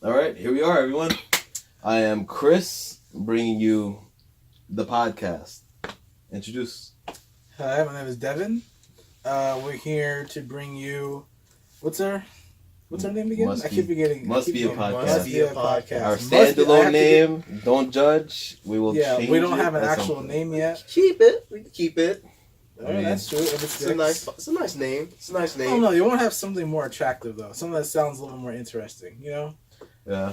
All right, here we are, everyone. I am Chris, bringing you the podcast. Introduce. Hi, my name is Devin. We're here to bring you. What's our name again? Must I keep forgetting. Must be a podcast. Must be a podcast. Our standalone name. Don't judge. We will Yeah, change we don't it have an at some actual point. name yet. Keep it. We can keep it. That's true. If It's a nice name. It's a nice name. Oh no, you want to have something more attractive though. Something that sounds a little more interesting. You know. Yeah.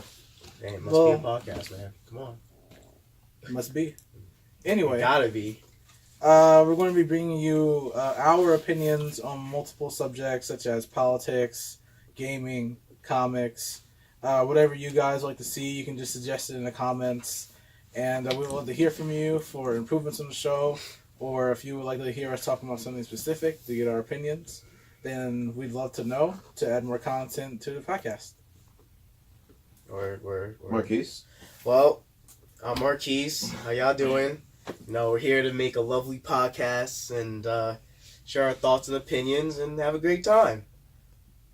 Man, it must be a podcast, man. Come on. It must be. Anyway, Gotta be. we're going to be bringing you our opinions on multiple subjects such as politics, gaming, comics, whatever you guys like to see. You can just suggest it in the comments, and we would love to hear from you for improvements on the show, or if you would like to hear us talking about something specific to get our opinions, then we'd love to know to add more content to the podcast. We're Marquis. Well, I'm Marquis. How y'all doing? We're here to make a lovely podcast and share our thoughts and opinions and have a great time.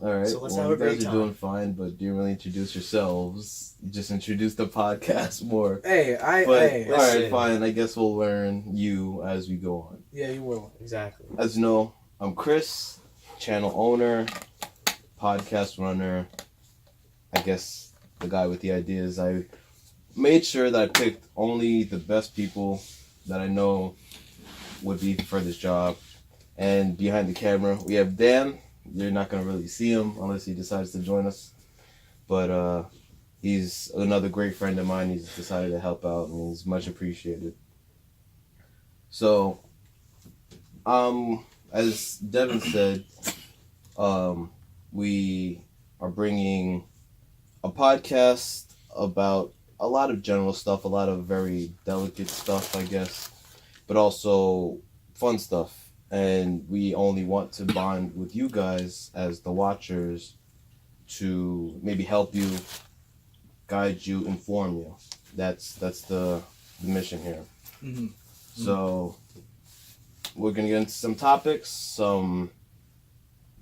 All right. So let's well, have a great you guys are time. doing fine, but you didn't really introduce yourselves. You just introduced the podcast more. Hey, But all right, listen. fine. I guess we'll learn you as we go on. Yeah, you will. Exactly. As you know, I'm Chris, channel owner, podcast runner. I guess the guy with the ideas. I made sure that I picked only the best people that I know would be for this job. And behind the camera, we have Dan. You're not going to really see him unless he decides to join us. But he's another great friend of mine. He's decided to help out, and he's much appreciated. So, as Devin said, we are bringing a podcast about a lot of general stuff, a lot of very delicate stuff, I guess, but also fun stuff. And we only want to bond with you guys as the watchers to maybe help you, guide you, inform you. That's the mission here. Mm-hmm. So we're gonna get into some topics, some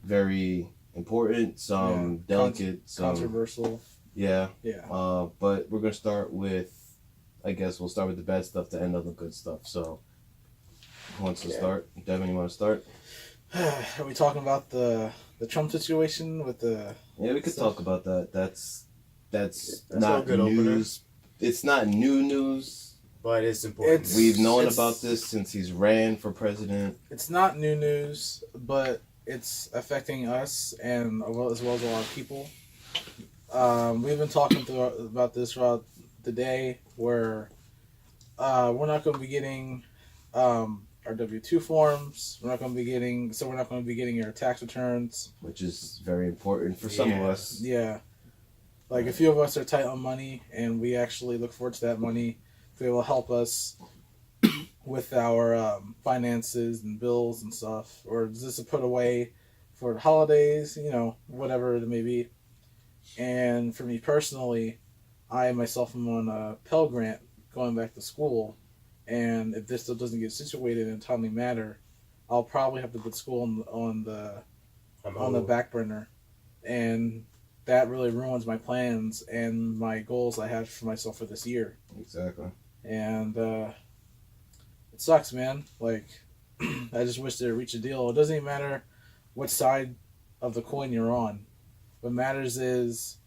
very important, some delicate, some Controversial. yeah. Yeah. But we're gonna start with, I guess we'll start with the bad stuff to end on the good stuff. So, who wants to start? Devin, you want to start? Are we talking about the Trump situation with the? Yeah, we could talk about that. That's a not good opener. news. It's not new news. But it's important. We've known it's- about this since he's ran for president. It's not new news, but it's affecting us and as well as a lot of people. We've been talking about this throughout the day, where we're not going to be getting our W-2 forms. We're not going to be getting our tax returns. Which is very important for some of Yeah. us. Yeah, like a few of us are tight on money, and we actually look forward to that money to be able to help us with our finances and bills and stuff, or just to put away for the holidays, whatever it may be. And for me personally, I myself am on a Pell Grant going back to school, and if this still doesn't get situated in a timely manner, I'll probably have to put school on the back burner, and that really ruins my plans and my goals I had for myself for this year. Exactly. And it sucks, man. Like, I just wish they reached a deal. It doesn't even matter what side of the coin you're on. What matters is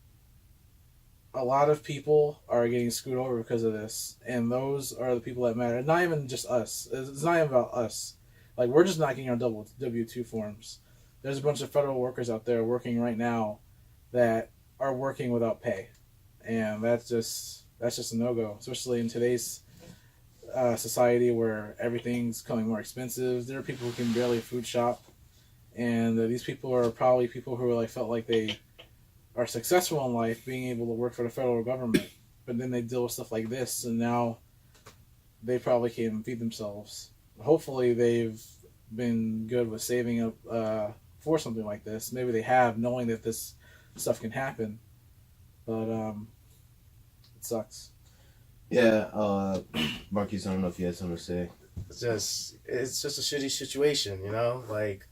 a lot of people are getting screwed over because of this, and those are the people that matter. Not even just us. It's not even about us. Like, we're just not getting our W-2 forms. There's a bunch of federal workers out there working right now that are working without pay, and that's just a no-go, especially in today's society where everything's becoming more expensive. There are people who can barely food shop, and these people are probably people who felt like they are successful in life, being able to work for the federal government, but then they deal with stuff like this, and now they probably can't even feed themselves. Hopefully, they've been good with saving up for something like this. Maybe they have, knowing that this stuff can happen, but it sucks. Yeah, Marquis, I don't know if you had something to say. It's just a shitty situation, Like,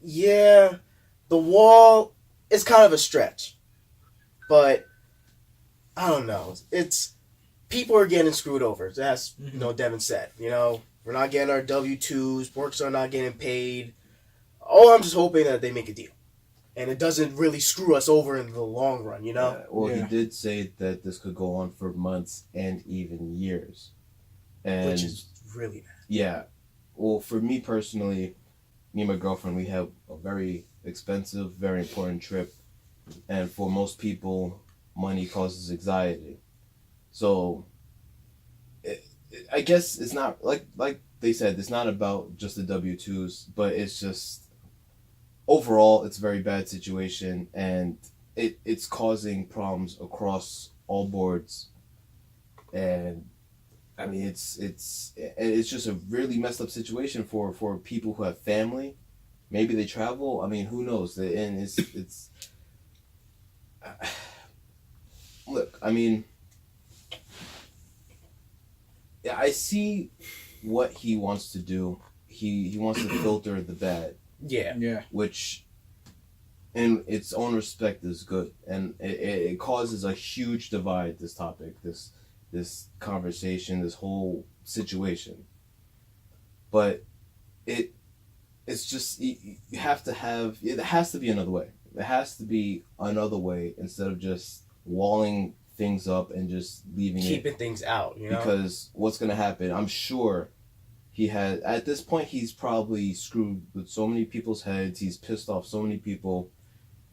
yeah, the wall is kind of a stretch. but I don't know. It's people are getting screwed over. As Devin said. We're not getting our W-2s. Works are not getting paid. Oh, I'm just hoping that they make a deal, and it doesn't really screw us over in the long run. He did say that this could go on for months and even years, Which is really bad. Yeah. Well, for me personally, me and my girlfriend, we have a very expensive, very important trip. And for most people, money causes anxiety. So, I guess it's not, like they said, it's not about just the W-2s, but it's just, overall, it's a very bad situation. And it's causing problems across all boards. And I mean, it's just a really messed up situation for people who have family. Maybe they travel. I mean, who knows? And it's. Look, I mean, yeah, I see what he wants to do. He wants to filter the bad. Yeah. Which, in its own respect, is good, and it causes a huge divide. This topic, this conversation, this whole situation. But it's just, you have to have, it has to be another way. It has to be another way instead of just walling things up and just keeping things out, Because what's going to happen, I'm sure at this point, he's probably screwed with so many people's heads. He's pissed off so many people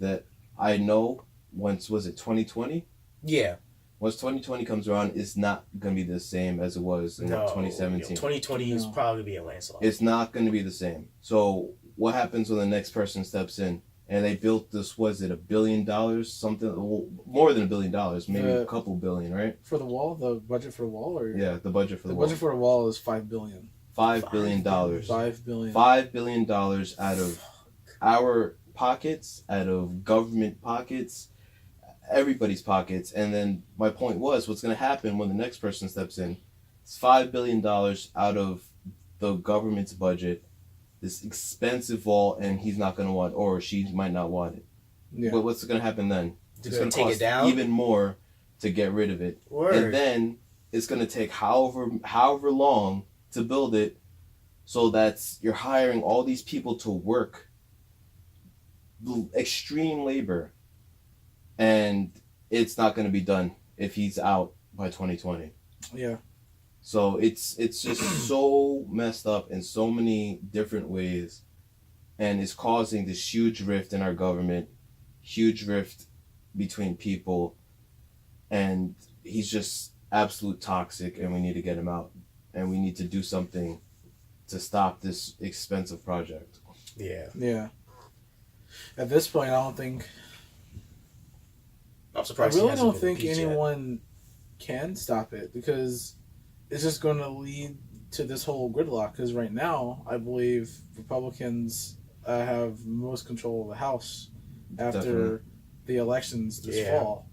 that I know once, was it 2020? Yeah. Once 2020 comes around, it's not going to be the same as it was in 2017. 2020 is probably be a landslide. It's not going to be the same. So what happens when the next person steps in? And they built this, was it $1 billion? Something, well, more than $1 billion, maybe a couple billion, right? For the wall? The budget for the wall? Or Yeah, the budget for the wall. The budget for the wall is $5 billion. $5 billion. $5 billion. $5 billion out of our pockets, out of government pockets, everybody's pockets. And then my point was, what's going to happen when the next person steps in? It's $5 billion out of the government's budget, this expensive wall, and he's not going to want, or she might not want it. Yeah. But what's going to happen then? It's going to take it down even more to get rid of it. Word. And then it's going to take however long to build it. So that's, you're hiring all these people to work extreme labor, and it's not going to be done if he's out by 2020. Yeah. So it's just so messed up in so many different ways, and it's causing this huge rift in our government, huge rift between people, and he's just absolute toxic, and we need to get him out, and we need to do something to stop this expensive project. Yeah. Yeah. At this point, I don't think. I'm surprised. I really don't think anyone can stop it, because it's just going to lead to this whole gridlock. Because right now, I believe Republicans have most control of the House after Definitely. the elections this fall.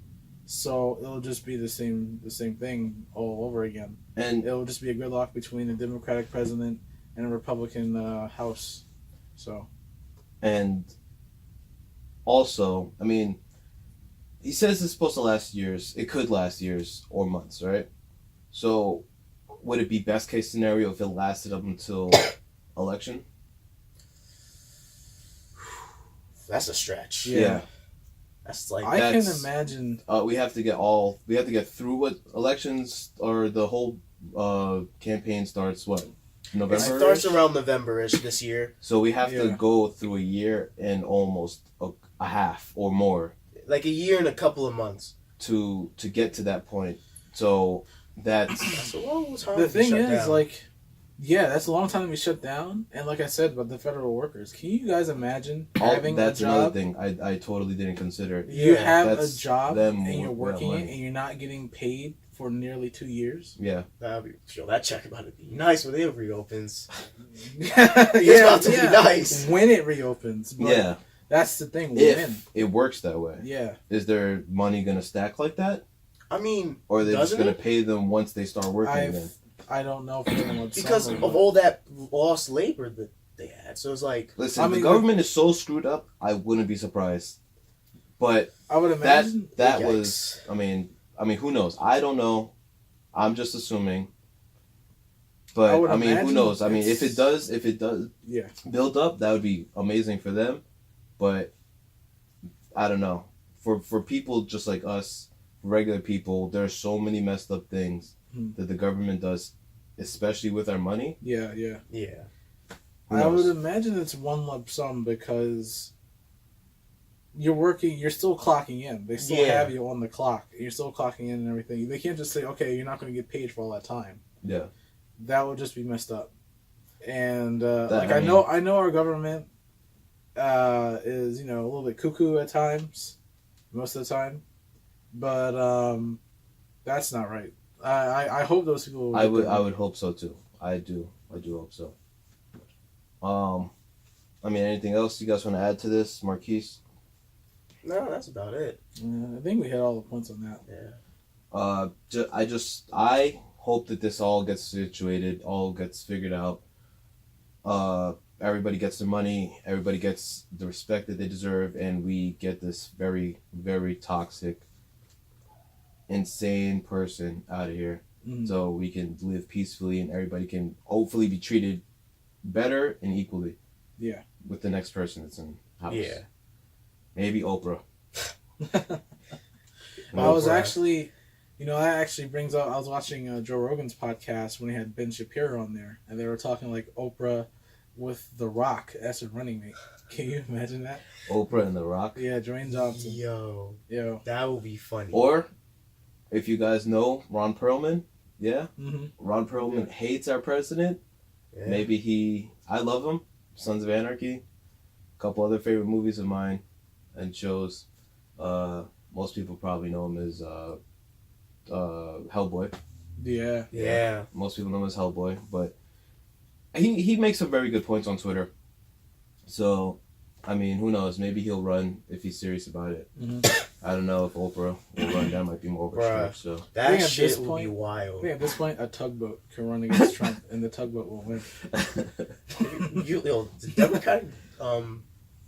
So it'll just be the same thing all over again. And it'll just be a gridlock between a Democratic president and a Republican House. So. And also, I mean, he says it's supposed to last years. It could last years or months, right? So, would it be best case scenario if it lasted up until election? That's a stretch. Yeah. That's like I can imagine. We have to get through what elections, or the whole campaign starts what? November? It starts around November-ish this year. So we have to go through a year and almost a half or more. Like a year and a couple of months. To get to that point. So that's a long time. The thing is, like, yeah, that's a long time to be shut down. And like I said about the federal workers, can you guys imagine having a job? That's another thing I totally didn't consider. You have a job and you're working it, money. and you're not getting paid for nearly 2 years. Yeah. That check about to be nice when it reopens. It's about to be nice. When it reopens. But yeah. That's the thing. If it works that way. Yeah. Is their money going to stack like that? I mean, or are they just going to pay them once they start working then? I don't know if they're going to because of all that lost labor that they had. So it's like, listen, the government is so screwed up, I wouldn't be surprised. But I would imagine that Yikes. was. I mean, who knows? I don't know. I'm just assuming. But would I mean, who imagine knows? I mean, if it's- it does yeah. build up, that would be amazing for them. But I don't know. For people just like us, regular people, there's so many messed up things that the government does, especially with our money. Yeah. Yeah. Who I would knows? imagine it's one lump sum because you're working, you're still clocking in. They still Yeah. have you on the clock. You're still clocking in and everything. They can't just say, okay, you're not going to get paid for all that time. Yeah. That would just be messed up. And I mean- I know our government is, a little bit cuckoo at times, most of the time, but that's not right. I hope those people. I would hope so too. I do hope so. I mean, anything else you guys want to add to this, Marquis? No, that's about it. Yeah, I think we hit all the points on that. Yeah. I hope that this all gets situated, all gets figured out. Everybody gets their money, everybody gets the respect that they deserve, and we get this very, very toxic, insane person out of here, so we can live peacefully and everybody can hopefully be treated better and equally. Yeah. With the next person that's in house. Yeah. Maybe Oprah. I was actually, that actually brings up. I was watching Joe Rogan's podcast when he had Ben Shapiro on there, and they were talking like Oprah with The Rock as her running mate. Can you imagine that? Oprah and The Rock. Yeah, Dwayne Johnson. Yo, Yo. that would be funny. Or, if you guys know Ron Perlman, yeah? Mm-hmm. Ron Perlman hates our president. Yeah. Maybe I love him. Sons of Anarchy. A couple other favorite movies of mine and shows. Most people probably know him as Hellboy. Yeah. Yeah. Most people know him as Hellboy, but he makes some very good points on Twitter. So, I mean, who knows? Maybe he'll run if he's serious about it. Mm-hmm. I don't know if Oprah will run. That might be more overstretched. So I That think at shit this would point- be I wild. think at this point, a tugboat can run against Trump, and the tugboat will win. The Democratic,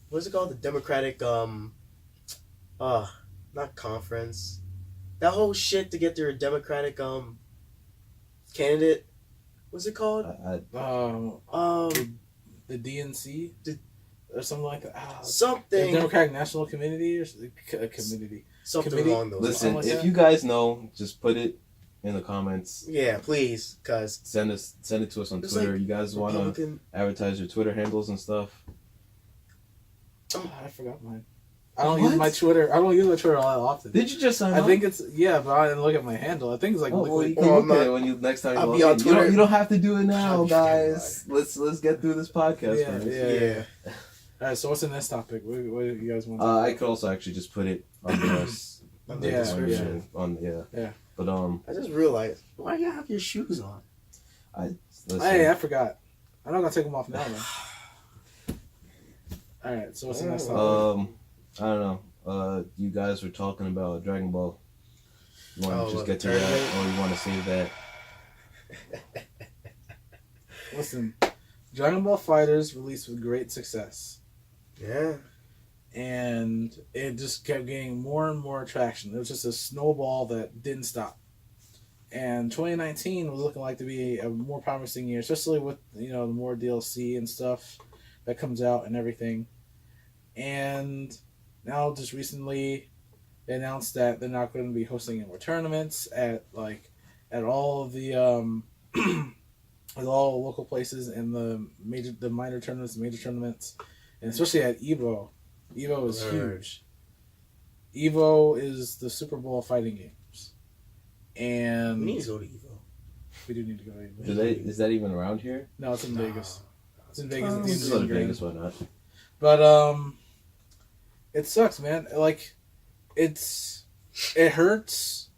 what's it called? The Democratic, not conference. That whole shit to get their Democratic, candidate. What's it called? The DNC or something like that. The Something. Democratic National Committee or committee. Something Committee? along those listen, lines. like if that? you guys know, just put it in the comments. Yeah, please, cause Send it to us on It's Twitter. like You guys want to Republican. advertise your Twitter handles and stuff? I forgot mine. I don't use What? my Twitter. I don't use my Twitter all that often. Did you just sign I up? think it's but I didn't look at my handle. I think it's like Oh, well, you can Oh, look I'm at not- it when you next time you I'll log be on in. Twitter. You don't have to do it now, I'll be guys. Let's get through this podcast Yeah, first. yeah. All right. So what's the next topic? What do you guys want? I could also actually just put it on the On the Yeah, description. Yeah. But I just realized, why do you have your shoes on? listen, Hey, I forgot. I'm not gonna take them off now, man. All right. So what's the next topic? I don't know. You guys were talking about Dragon Ball. You want to just get to that, tournament? or you want to save that? Listen, Dragon Ball Fighters released with great success. Yeah. And it just kept getting more and more traction. It was just a snowball that didn't stop. And 2019 was looking like to be a more promising year, especially with the more DLC and stuff that comes out and everything. And now just recently they announced that they're not going to be hosting any more tournaments at all of the at all local places and the minor tournaments, the major tournaments, and especially at Evo. Evo is huge. Evo is the Super Bowl of fighting games, and We need to go to Evo. we do need to go to Evo. Is that even around here? No, it's in Vegas. It's in Vegas. At the Just go to MGM Grand. Vegas, why not? But it sucks, man. Like, it hurts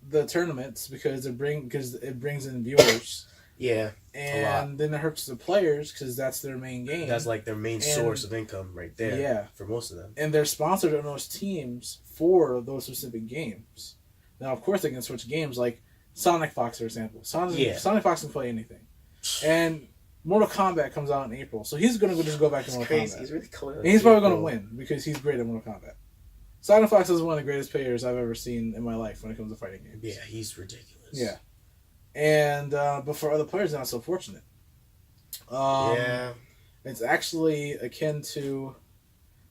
the tournaments because it brings in viewers, Yeah. and then it hurts the players because that's their main game. That's like their main source of income right there. Yeah. For most of them. And they're sponsored on those teams for those specific games. Now, of course, they can switch games, like Sonic Fox, for example. Sonic Fox can play anything. And Mortal Kombat comes out in April, so he's going to just go back to It's Mortal crazy. Kombat. He's really cool. And he's probably going to win because he's great at Mortal Kombat. Silent Fox is one of the greatest players I've ever seen in my life when it comes to fighting games. Yeah, he's ridiculous. Yeah. And but for other players, not so fortunate. Yeah. It's actually akin to.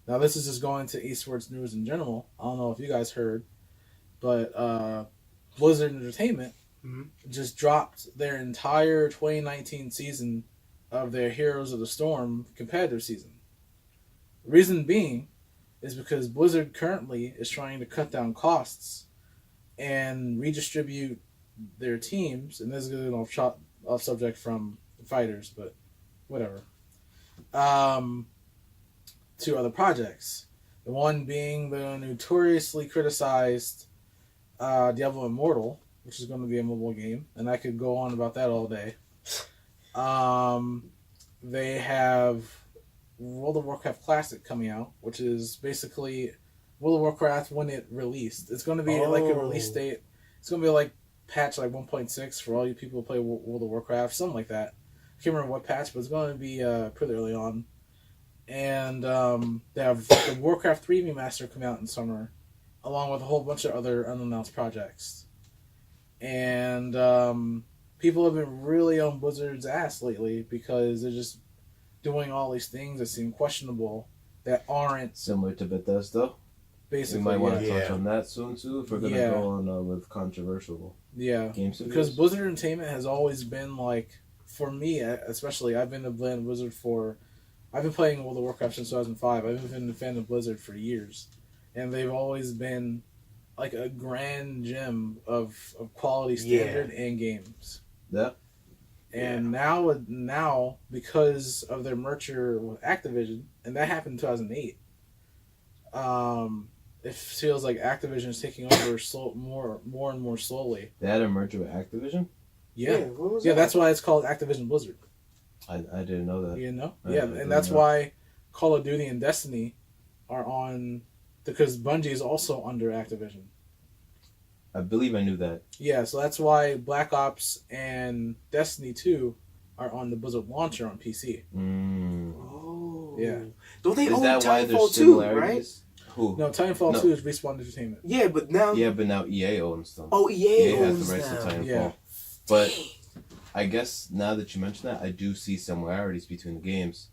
Now this is just going to esports news in general. I don't know if you guys heard, but Blizzard Entertainment just dropped their entire 2019 season of their Heroes of the Storm competitive season. Reason being is because Blizzard currently is trying to cut down costs and redistribute their teams, and this is going off subject from fighters, but whatever, to other projects. The one being the notoriously criticized Diablo Immortal, which is going to be a mobile game, and I could go on about that all day. They have World of Warcraft Classic coming out, which is basically World of Warcraft when it released. It's going to be like a release date. It's going to be like patch like 1.6 for all you people who play World of Warcraft, something like that. I can't remember what patch, but it's going to be pretty early on. And they have the Warcraft 3 remaster coming out in summer, along with a whole bunch of other unannounced projects. And people have been really on Blizzard's ass lately because they're just doing all these things that seem questionable that aren't similar to Bethesda. Basically, we might want to touch on that soon too if we're gonna go on with controversial. Games because Blizzard Entertainment has always been like, for me especially, I've been a fan of Blizzard I've been playing World of Warcraft since 2005. I've been a fan of Blizzard for years, and they've always been like a grand gem of quality standard and games. Yeah. And now because of their merger with Activision, and that happened in 2008, it feels like Activision is taking over more and more slowly. They had a merger with Activision? Yeah. That's why it's called Activision Blizzard. I didn't know that. You know? And that's why Call of Duty and Destiny are on, because Bungie is also under Activision. I believe I knew that. Yeah, so that's why Black Ops and Destiny 2 are on the Blizzard launcher on PC. Oh. Yeah. Don't they own Titanfall 2, right? Who? No, Titanfall 2 is Respawn Entertainment. Yeah, but now... Yeah, but now EA owns them. Oh, EA has owns the rights them. to Titanfall. Yeah. But I guess now that you mention that, I do see similarities between the games.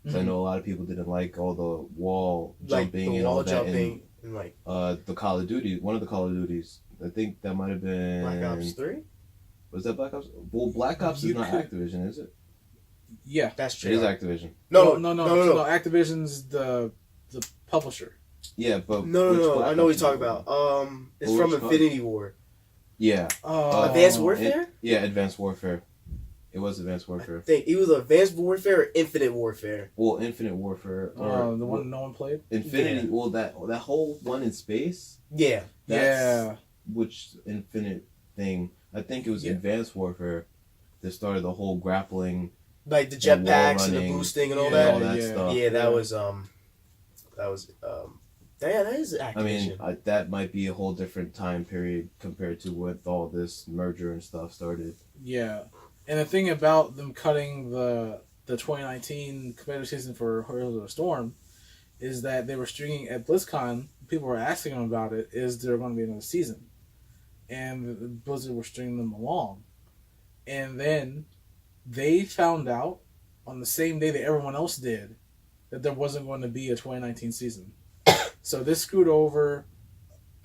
Because I know a lot of people didn't like all the wall jumping and all that. And like the Call of Duty, one of the Call of Duties. I think that might have been... Black Ops 3? Was that Black Ops? Well, Black Ops is not Activision, is it? Yeah. That's true. It is Activision. No. Activision's the publisher. Yeah, but... No. I know what you're talking about. It's from Infinity War. Yeah. Advanced Warfare? Advanced Warfare. It was Advanced Warfare. I think it was Advanced Warfare or Infinite Warfare. Well, Infinite Warfare. The one no one played? Infinity. Yeah. Well, that whole one in space. Yeah. Which Infinite thing? I think it was Advanced Warfare that started the whole grappling. Like the jetpacks and the boosting and all that. All that stuff. Yeah, that was that is Activision. I mean, that might be a whole different time period compared to when all this merger and stuff started. Yeah. And the thing about them cutting the 2019 competitive season for Heroes of the Storm is that they were stringing at BlizzCon. People were asking them about it. Is there going to be another season? And Blizzard were stringing them along. And then they found out on the same day that everyone else did that there wasn't going to be a 2019 season. So this screwed over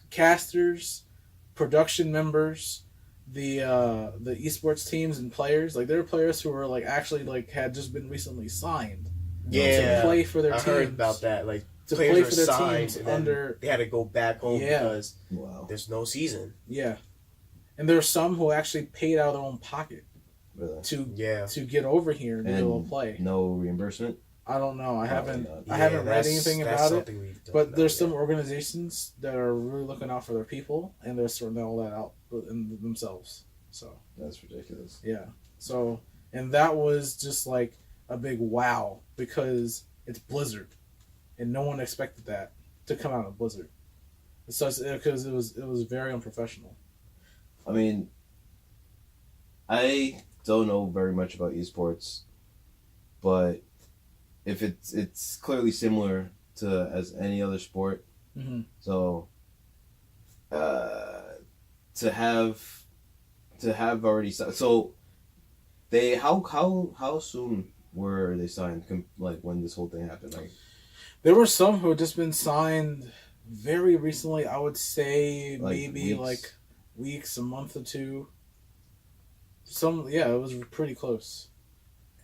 casters, production members, the esports teams and players. Like there were players who were like actually like had just been recently signed. Yeah, to play for their teams. I heard about that. Like to players play were for their signed teams and they had to go back home because there's no season. Yeah, and there are some who actually paid out of their own pocket to get over here and be able to play. No reimbursement. I don't know. I haven't read anything about it. But there's some organizations that are really looking out for their people, and they're sorting all that out in themselves. So that's ridiculous. Yeah. So and that was just like a big wow because it's Blizzard, and no one expected that to come out of Blizzard. Because it was very unprofessional. I mean, I don't know very much about esports, but if it's clearly similar to as any other sport, Mm-hmm. So, to have already so they how soon were they signed? Like when this whole thing happened, like There were some who had just been signed very recently. I would say Like maybe weeks? like weeks, a month or two. It was pretty close.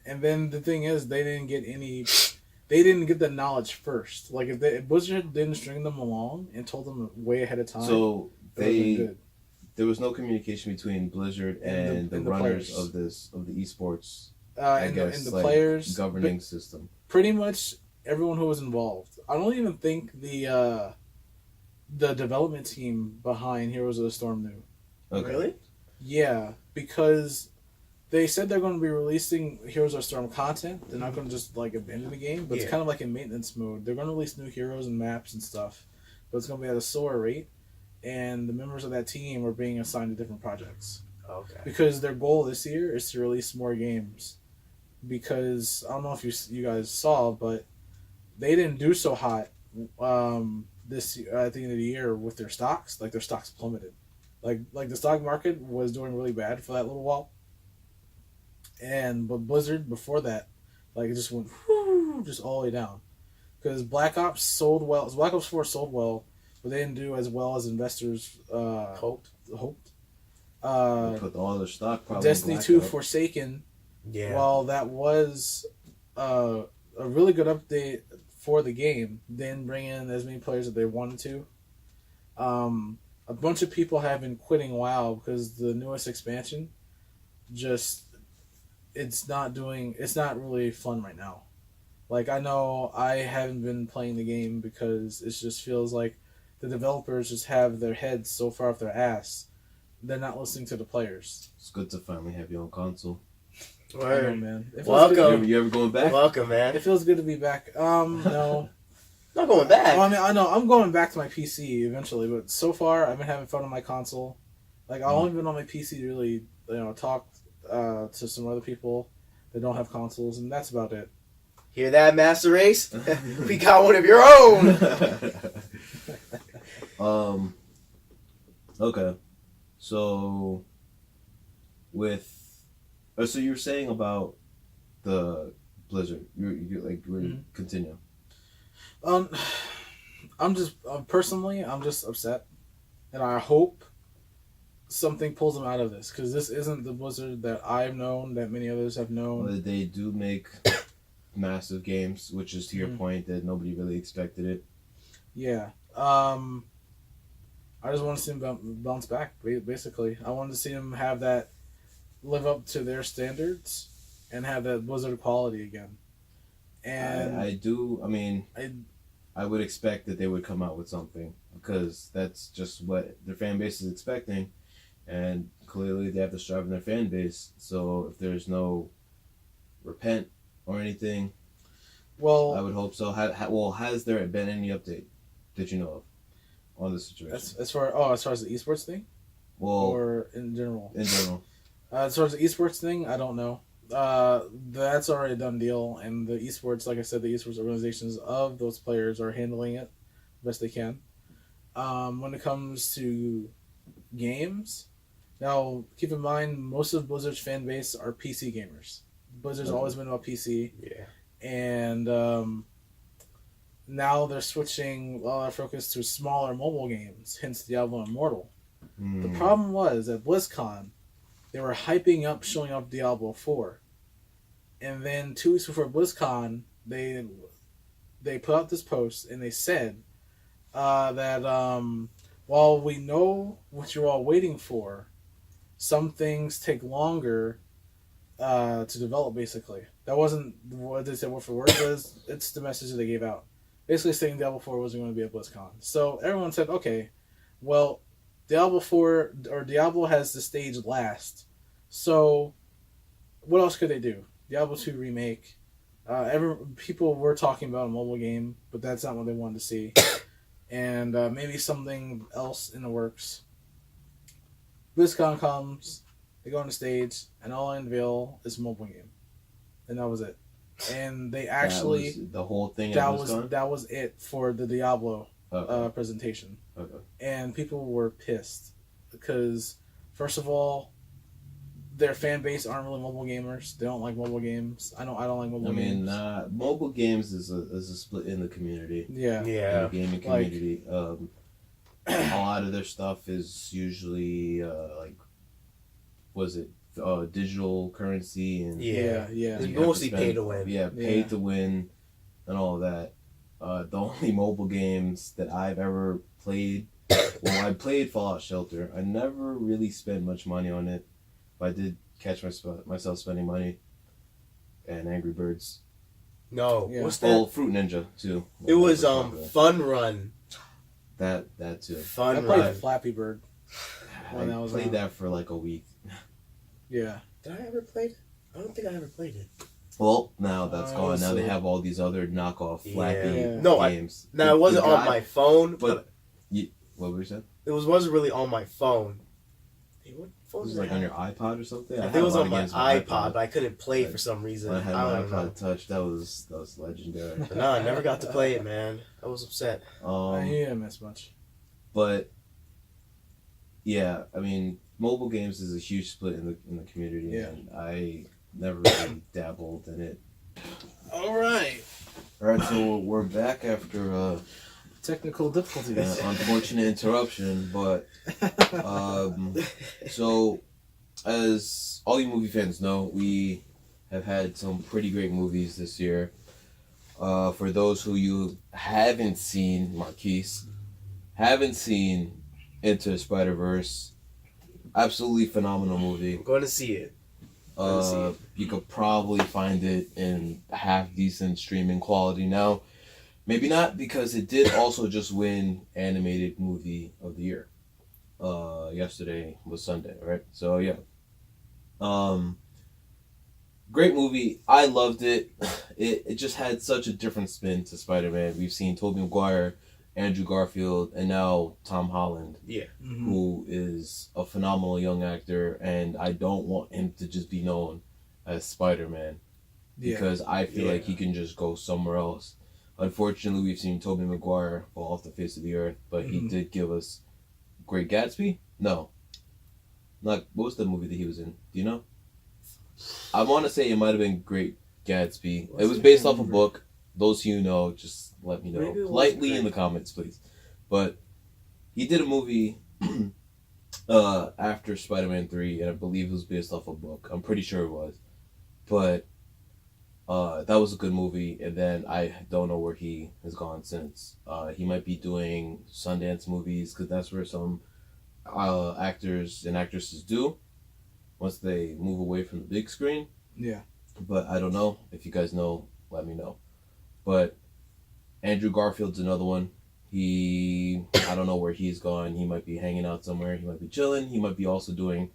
And then the thing is, they didn't get any. They didn't get the knowledge first. Like if Blizzard didn't string them along and told them way ahead of time, so it would have been they good. there was no communication between Blizzard and the and the runners players. of the esports. And the players governing system. pretty much everyone who was involved. I don't even think the development team behind Heroes of the Storm knew. Okay. Really? Yeah, because they said they're going to be releasing Heroes of the Storm content. They're not going to just like abandon the game, but it's kind of like in maintenance mode. They're going to release new heroes and maps and stuff, but it's going to be at a slower rate. And the members of that team are being assigned to different projects Okay. because their goal this year is to release more games. Because I don't know if you guys saw, but they didn't do so hot this at the end of the year with their stocks. Like their stocks plummeted. Like the stock market was doing really bad for that little while. But Blizzard before that, like it just went just all the way down. Because Black Ops sold well. Black Ops 4 sold well, but they didn't do as well as investors hoped. They put all their stock probably. Destiny 2 Forsaken. Yeah. While that was a really good update for the game, they didn't bring in as many players that they wanted to. A bunch of people have been quitting WoW because the newest expansion it's not really fun right now. Like I know I haven't been playing the game because it just feels like the developers just have their heads so far off their ass, they're not listening to the players. It's good to finally have your own console. Word. I know, man. Welcome. You ever going back? Welcome, man. It feels good to be back. No. Not going back. Well, I mean, I know I'm going back to my PC eventually, but so far I've been having fun on my console. Like I've only been on my PC to really, talk to some other people that don't have consoles, and that's about it. Hear that, Master Race? We got one of your own. Okay. So so you were saying about the Blizzard. You continue. I'm just personally, I'm just upset, and I hope something pulls them out of this because this isn't the Blizzard that I've known, that many others have known. Well, they do make massive games, which is to your point that nobody really expected it. Yeah. I just want to see them bounce back. Basically, I wanted to see them have that live up to their standards and have that Blizzard quality again. And I would expect that they would come out with something because that's just what their fan base is expecting, and clearly they have to strive in their fan base. So if there's no repent or anything, well, I would hope so. Has there been any update that you know of on the situation? As far as the esports thing, or in general? In general. As far as the esports thing, I don't know. That's already a done deal, and the esports, like I said, the esports organizations of those players are handling it best they can. When it comes to games, now keep in mind most of Blizzard's fan base are PC gamers. Blizzard's always been about PC. Yeah. And now they're switching all their focus to smaller mobile games, hence Diablo Immortal. The problem was at BlizzCon, they were hyping up showing off Diablo 4. And then 2 weeks before BlizzCon, they put out this post and they said that while we know what you're all waiting for, some things take longer to develop, basically. That wasn't what they said word for word, but it's the message that they gave out. Basically saying Diablo 4 wasn't going to be at BlizzCon. So everyone said, okay, well, Diablo 4 or Diablo has the stage last. So what else could they do? Diablo 2 remake. People were talking about a mobile game, but that's not what they wanted to see. And maybe something else in the works. BlizzCon comes, they go on the stage, and all I unveil is a mobile game. And that was it. And they actually... the whole thing that was it for the Diablo. presentation. Okay. And people were pissed because, first of all, their fan base aren't really mobile gamers. They don't like mobile games. I don't like mobile games. Mobile games is a split in the community. Yeah. In the gaming community. A lot of their stuff is usually digital currency and Yeah. It's you have mostly to spend- pay to win. Yeah, pay to win, and all of that. The only mobile games that I've ever played, I played Fallout Shelter. I never really spent much money on it, but I did catch myself spending money. And Angry Birds. No, Yeah. what's that? Well, Fruit Ninja too. It was popular. Fun Run. That too. Fun I played Run. Flappy Bird. When that I was played on. that for like a week. Yeah. Did I ever play it? I don't think I ever played it. Well, now that's gone. Now they so- have all these other knockoff Flappy Yeah. No, games. Now, it wasn't on my phone, But what were you saying? it wasn't really on my phone. Hey, what phone Was it did I like have? on your iPod or something? I had think it a was lot on of my games iPod, but I couldn't play Like, for some reason. When I had I my don't know. iPod Touch, that was legendary. But nah, I never got to play it, man. I was upset. I didn't miss much. But yeah, I mean, mobile games is a huge split in the community, Yeah. and I never really dabbled in it. All right. All right, so we're back after Technical difficulties. unfortunate interruption, but so as all you movie fans know, we have had some pretty great movies this year. For those who you haven't seen, Marquis, haven't seen Into the Spider-Verse, absolutely phenomenal movie. I'm going to see it. Gonna see it. You could probably find it in half decent streaming quality now. Maybe not, because it did also just win Animated Movie of the Year. Yesterday was Sunday, right? So yeah. Great movie. I loved it. It just had such a different spin to Spider-Man. We've seen Tobey Maguire, Andrew Garfield, and now Tom Holland, Yeah. Mhm. who is a phenomenal young actor, and I don't want him to just be known as Spider-Man, Yeah. because I feel Yeah. like he can just go somewhere else. Unfortunately, we've seen Tobey Maguire fall off the face of the earth, but he Mhm. did give us Great Gatsby? No. What was the movie that he was in? Do you know? I want to say it might have been Great Gatsby. It was based off a book. Those who know, just let me know. Maybe it was Politely in Great. the comments, please. But he did a movie after Spider-Man 3, and I believe it was based off a book. I'm pretty sure it was. But that was a good movie, and then I don't know where he has gone since. He might be doing Sundance movies, because that's where some actors and actresses do once they move away from the big screen. Yeah. But I don't know. If you guys know, let me know. But Andrew Garfield's another one. I don't know where he's gone. He might be hanging out somewhere. He might be chilling. He might be also doing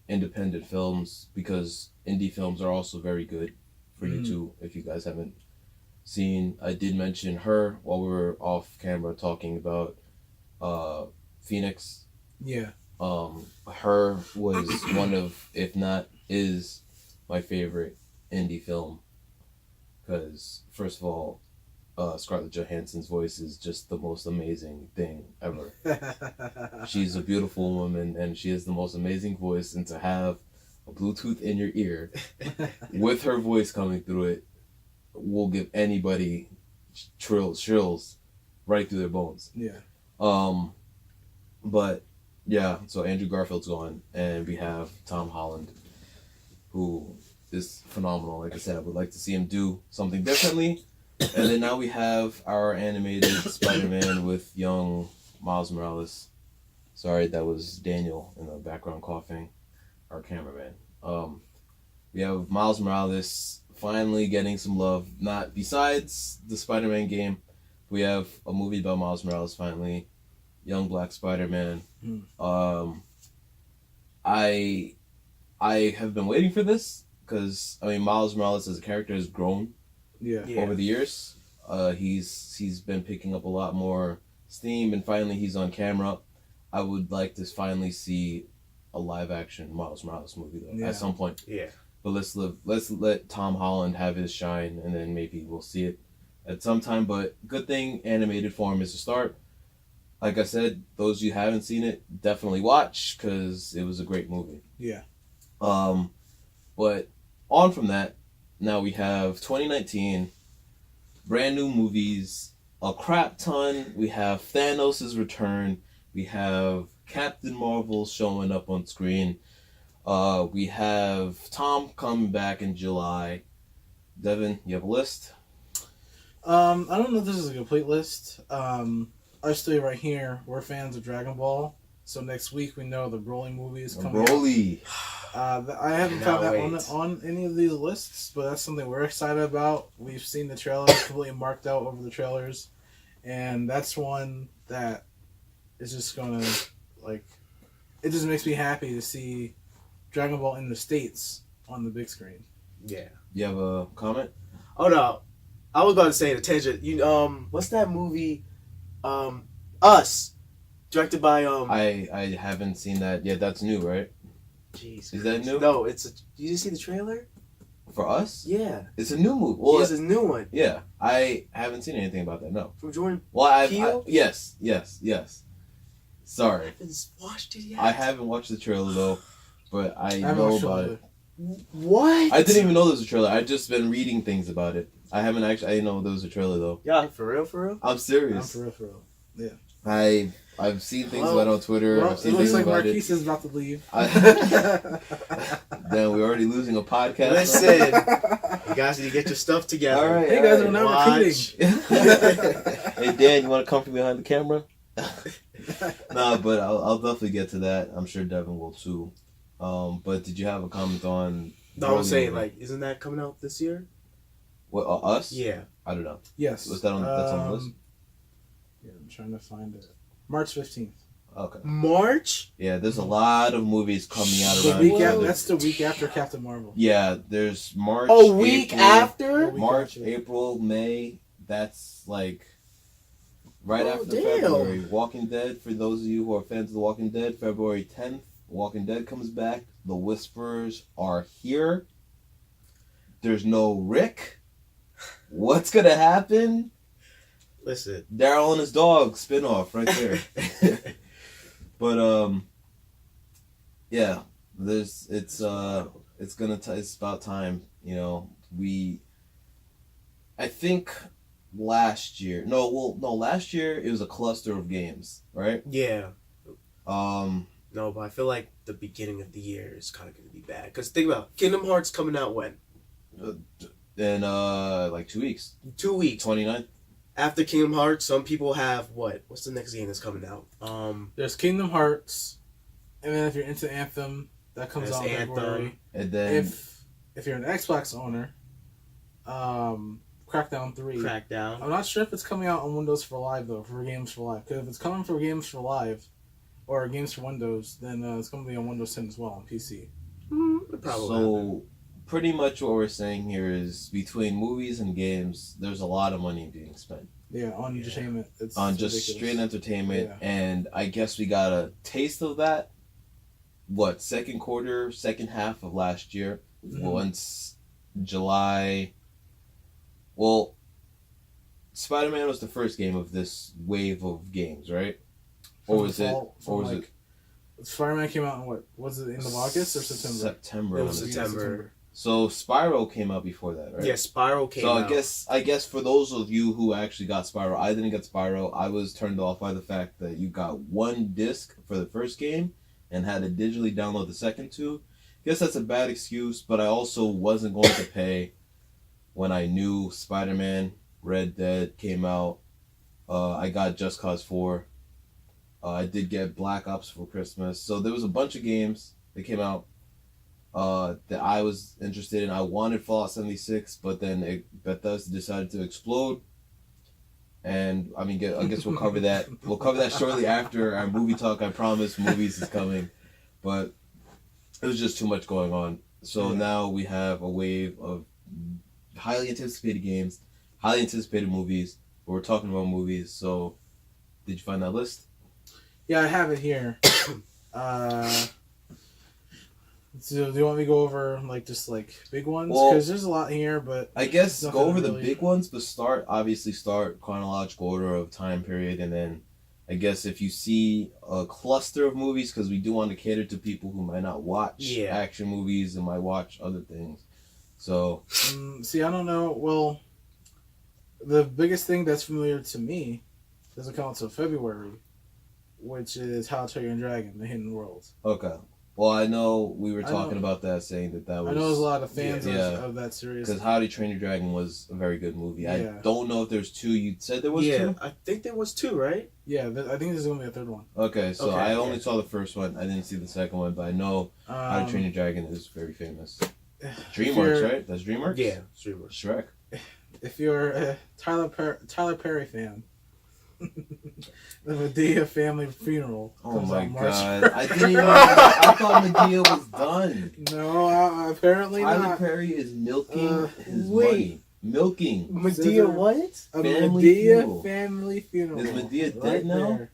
independent films, because indie films are also very good for you too, if you guys haven't seen. I did mention her while we were off camera talking about Phoenix. Yeah. Her was one of, if not is, my favorite indie film, because first of all, Scarlett Johansson's voice is just the most amazing thing ever. She's a beautiful woman, and she has the most amazing voice, and to have a Bluetooth in your ear with her voice coming through it will give anybody chills right through their bones. Yeah. But yeah, so Andrew Garfield's gone, and we have Tom Holland, who is phenomenal. Like I said, I would like to see him do something differently. And then now we have our animated Spider-Man with young Miles Morales. Sorry, that was Daniel in the background coughing, our cameraman. We have Miles Morales finally getting some love. Not besides the Spider-Man game, we have a movie about Miles Morales finally. Young Black Spider-Man. I have been waiting for this, because I mean, Miles Morales as a character has grown Yeah. Yeah. over the years. He's been picking up a lot more steam, and finally he's on camera. I would like to finally see a live action Miles Morales movie though, Yeah. at some point. Yeah. But let's let Tom Holland have his shine, and then maybe we'll see it at some time. But good thing animated form is a start. like I said, those of you who haven't seen it, definitely watch because it was a great movie. Yeah. But on from that, now we have 2019, brand new movies, a crap ton. We have Thanos' return. We have Captain Marvel showing up on screen. We have Tom coming back in July. Devin, you have a list? I don't know if this is a complete list. Our story right here, we're fans of Dragon Ball. So next week we know the Broly movie is coming Broly. out. I haven't Cannot found that on any of these lists, but that's something we're excited about. We've seen the trailers, completely marked out over the trailers, and that's one that is just gonna, like, it just makes me happy to see Dragon Ball in the States on the big screen. Yeah. You have a comment? Oh no, I was about to say the tangent. What's that movie? Us, directed by I haven't seen that yet. That's new, right? Jeez. Is that new? No, you didn't see the trailer? For us? Yeah. It's a new movie. Well, It's a new one. yeah. I haven't seen anything about that. No. From Jordan Well, Peele? yes. Sorry. I haven't watched it yet. I haven't watched the trailer though, but I haven't know watched about it. What? I didn't even know there was a trailer. I've just been reading things about it. I didn't know there was a trailer though. Yeah, for real? I'm serious. For real. I've seen things about it on Twitter. Well, I've it seen looks things like about Marquis it. is about to leave. Then we're already losing a podcast. Listen, you guys need to get your stuff together. All right. Hey guys, we're not Watch. recruiting. Hey Dan, you want to come from behind the camera? Nah, but I'll definitely get to that. I'm sure Devin will too. But did you have a comment on? No, I was Broly saying, movie? like, isn't that coming out this year? What us? Yeah. I don't know. Yes. Was that on? That's on the list. Yeah, I'm trying to find it. March 15th. Okay. March? Yeah, there's a lot of movies coming out The around. week each after, other. that's the week after Captain Marvel. Yeah, there's March. A week April, after? week March, after. April, May. That's like right Oh, after damn. February. Walking Dead, for those of you who are fans of The Walking Dead, February 10th, Walking Dead comes back. The Whisperers are here. There's no Rick. What's gonna happen? Listen. Daryl and his dog spinoff right there. But yeah, it's about time, you know. I think last year last year it was a cluster of games, right? Yeah. No, but I feel like the beginning of the year is kind of going to be bad. Because think about it, Kingdom Hearts coming out when? in like 2 weeks. 2 weeks. 29th. After Kingdom Hearts, some people have what? What's the next game that's coming out? There's Kingdom Hearts, and then if you're into Anthem, that comes There's out in Anthem. February. And then If you're an Xbox owner, Crackdown 3. Crackdown. I'm not sure if it's coming out on Windows for Live though, for Games for Live. Because if it's coming for Games for Live, or Games for Windows, then it's going to be on Windows 10 as well on PC. Probably. so pretty much what we're saying here is between movies and games, there's a lot of money being spent. Yeah, on entertainment. It's On just ridiculous. straight entertainment, Yeah. and I guess we got a taste of that. What, second half of last year, Mhm. once July. Well, Spider-Man was the first game of this wave of games, right? From Or the was it? fall- from, Or was like, Spider-Man came out in what? Was it the end of August or September? September. It was was it? September. So Spyro came out before that, right? Yeah, Spiral came So out. I guess for those of you who actually got Spyro, I didn't get Spyro. I was turned off by the fact that you got one disc for the first game and had to digitally download the second two. Guess that's a bad excuse, but I also wasn't going to pay when I knew Spider-Man, Red Dead came out. I got Just Cause 4. I did get Black Ops for Christmas. So there was a bunch of games that came out that I was interested in. I wanted Fallout 76, but then Bethesda decided to explode. And I mean, I guess we'll cover that. We'll cover that shortly after our movie talk. I promise, movies is coming, but it was just too much going on. So now we have a wave of highly anticipated games, highly anticipated movies. But we're talking about movies. So, did you find that list? Yeah, I have it here. So do you want me to go over just big ones? Well, Because there's a lot here, but I guess Nothing go over the really- big ones, but start chronological order of time period, and then I guess if you see a cluster of movies, because we do want to cater to people who might not watch action movies and might watch other things. So, see, I don't know. Well, the biggest thing that's familiar to me doesn't come until February, which is How to Train Your Dragon: The Hidden World. Okay. Well, I know we were talking about that, saying that was... I know there's a lot of fans of that series. Because How to Train Your Dragon was a very good movie. Yeah. I don't know if there's two. You said there was two? Yeah, I think there was two, right? Yeah, I think there's going to be a third one. Okay, so I only saw the first one. I didn't see the second one, but I know How to Train Your Dragon is very famous. DreamWorks, right? That's DreamWorks? Yeah, DreamWorks. Shrek. If you're a Tyler Perry fan, the Medea family funeral. Oh my god! I didn't even. I thought Medea was done. No, apparently not. Tyler Perry is milking his money. Milking. Medea what? A Medea family funeral. Is Medea dead now?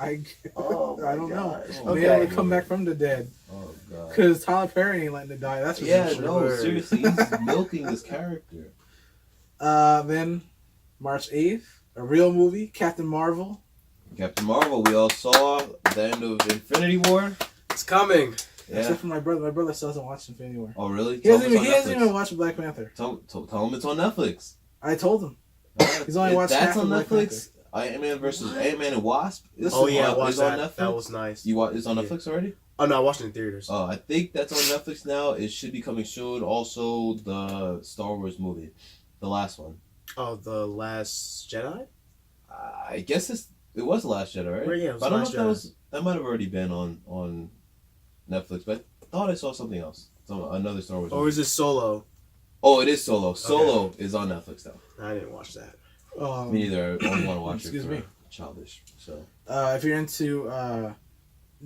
I don't know. Okay. Maybe able to come back from the dead. Oh god. Because Tyler Perry ain't letting it die. That's for sure. No, seriously, he's milking this character. Then March 8th, a real movie, Captain Marvel. Captain Marvel, we all saw the end of Infinity War. It's coming. Yeah. Except for my brother. My brother still hasn't watched Infinity War. Oh, really? He hasn't even watched Black Panther. Tell him it's on Netflix. I told him. He's only watched That's half on of Netflix. Ant-Man versus Ant-Man and Wasp. I watched that. On Netflix? That was nice. It's on Netflix already? Oh, no, I watched it in theaters. Oh, I think that's on Netflix now. It should be coming soon. Also, the Star Wars movie. The last one. Oh, The Last Jedi? I guess it was The Last Jedi, right? Well, yeah, it was but I don't Last know if Jedi. that might have already been on Netflix, but I thought I saw something else. Another Star Wars movie. Or is it Solo? Oh, it is Solo. Solo is on Netflix now. I didn't watch that. Me neither. I only want to watch excuse it me. childish. So if you're into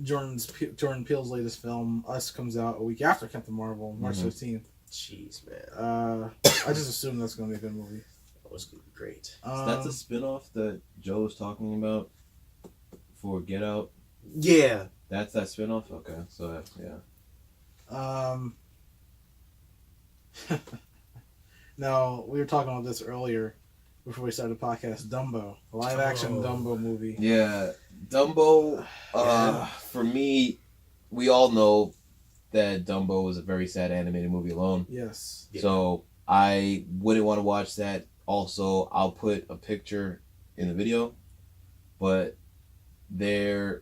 Jordan Peele's latest film, Us, comes out a week after Captain Marvel, March 15th. Jeez, man. I just assume that's going to be a good movie. That was great. that's a spin-off that Joe was talking about for Get Out. Yeah. That's that spin-off? Okay. So yeah. Now, we were talking about this earlier before we started the podcast. Dumbo, a live-action Dumbo movie. Yeah, Dumbo. For me, we all know that Dumbo was a very sad animated movie alone. Yes. Yeah. So I wouldn't want to watch that. Also, I'll put a picture in the video, but the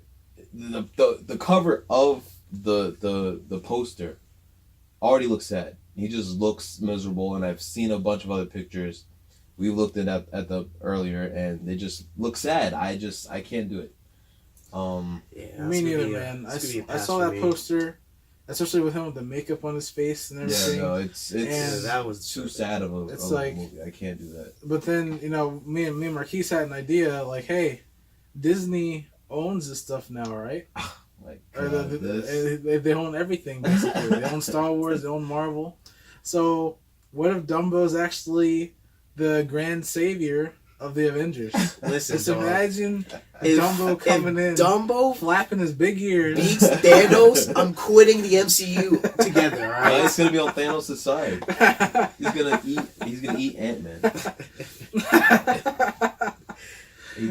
cover of the poster already looks sad. He just looks miserable, and I've seen a bunch of other pictures. We looked at the earlier, and they just look sad. I can't do it. Me neither, man. I saw that poster, especially with him with the makeup on his face and everything. Yeah, no, it's that was too sad of a movie. I can't do that. But then, me and Marquis had an idea, like, hey, Disney owns this stuff now, right? Like, they own everything, basically. They own Star Wars, they own Marvel. So, what if Dumbo's actually the grand savior of the Avengers? Listen, just imagine Dumbo coming in, Dumbo flapping his big ears, beats Thanos. I'm quitting the MCU together. All right, he's gonna be on Thanos' side. He's gonna eat Ant-Man.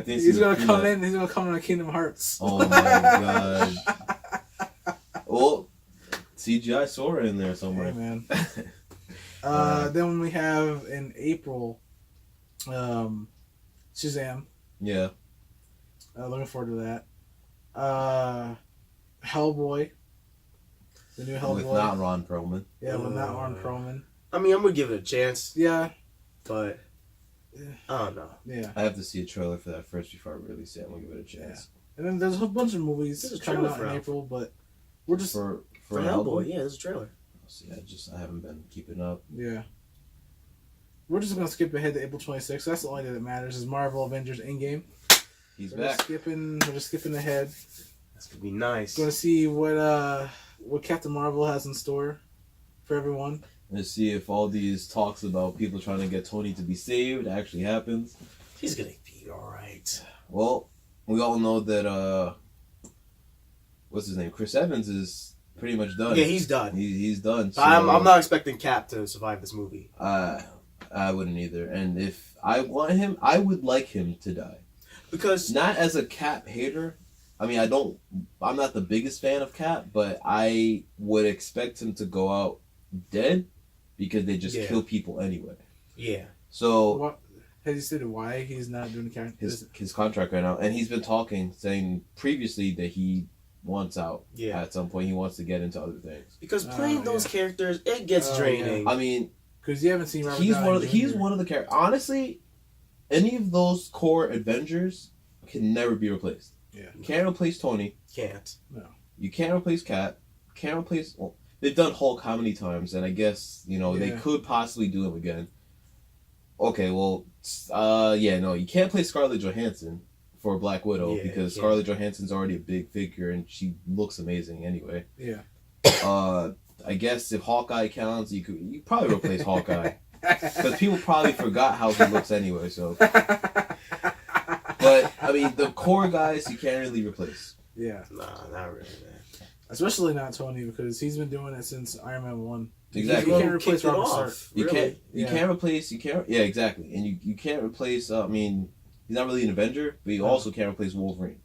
He's gonna come in. He's gonna come in Kingdom Hearts. Oh my god! Well, CGI Sora in there somewhere. Hey, man. Then we have in April, Shazam. Yeah. Looking forward to that. Hellboy. The new Hellboy. With not Ron Perlman. Yeah, with not Ron Perlman. I mean, I'm gonna give it a chance. Yeah. But I don't know. Yeah. I have to see a trailer for that first before I really say I'm gonna give it a chance. Yeah. And then there's a whole bunch of movies coming out in April, but we're just for Hellboy. Yeah, there's a trailer. See, I haven't been keeping up. Yeah. We're just gonna skip ahead to April 26th. That's the only day that matters. Is Marvel Avengers Endgame. He's We're back. We're just skipping ahead. That's gonna be nice. Gonna see what Captain Marvel has in store for everyone. Let's see if all these talks about people trying to get Tony to be saved actually happens. He's gonna be alright. Well, we all know that what's his name? Chris Evans is pretty much done. Yeah, he's done. He's done. So I'm not expecting Cap to survive this movie. I wouldn't either. And if I want him, I would like him to die. Because not as a Cap hater. I mean, I'm not the biggest fan of Cap, but I would expect him to go out dead because they just kill people anyway. Yeah. So What has he stated why he's not doing the character? his contract right now, and he's been saying previously that he wants out. Yeah. At some point, he wants to get into other things. Because playing those characters, it gets draining. I mean, because you haven't seen Robert he's Downey one of the characters. Honestly, any of those core Avengers can never be replaced. Yeah. You can't replace Tony. Can't. No. You can't replace Cap. Can't replace. Well, they've done Hulk how many times, and I guess they could possibly do him again. Okay, well, you can't play Scarlett Johansson for Black Widow because Scarlett Johansson's already a big figure and she looks amazing anyway. Yeah. I guess if Hawkeye counts, you probably replace Hawkeye because people probably forgot how he looks anyway. So, but I mean, the core guys you can't really replace. Yeah. Nah, not really, man. Especially not Tony because he's been doing it since Iron Man 1. Exactly. You can't replace Robert Stark. You can't replace. Yeah, exactly. And you can't replace. I mean, he's not really an Avenger, but you also can't replace Wolverine.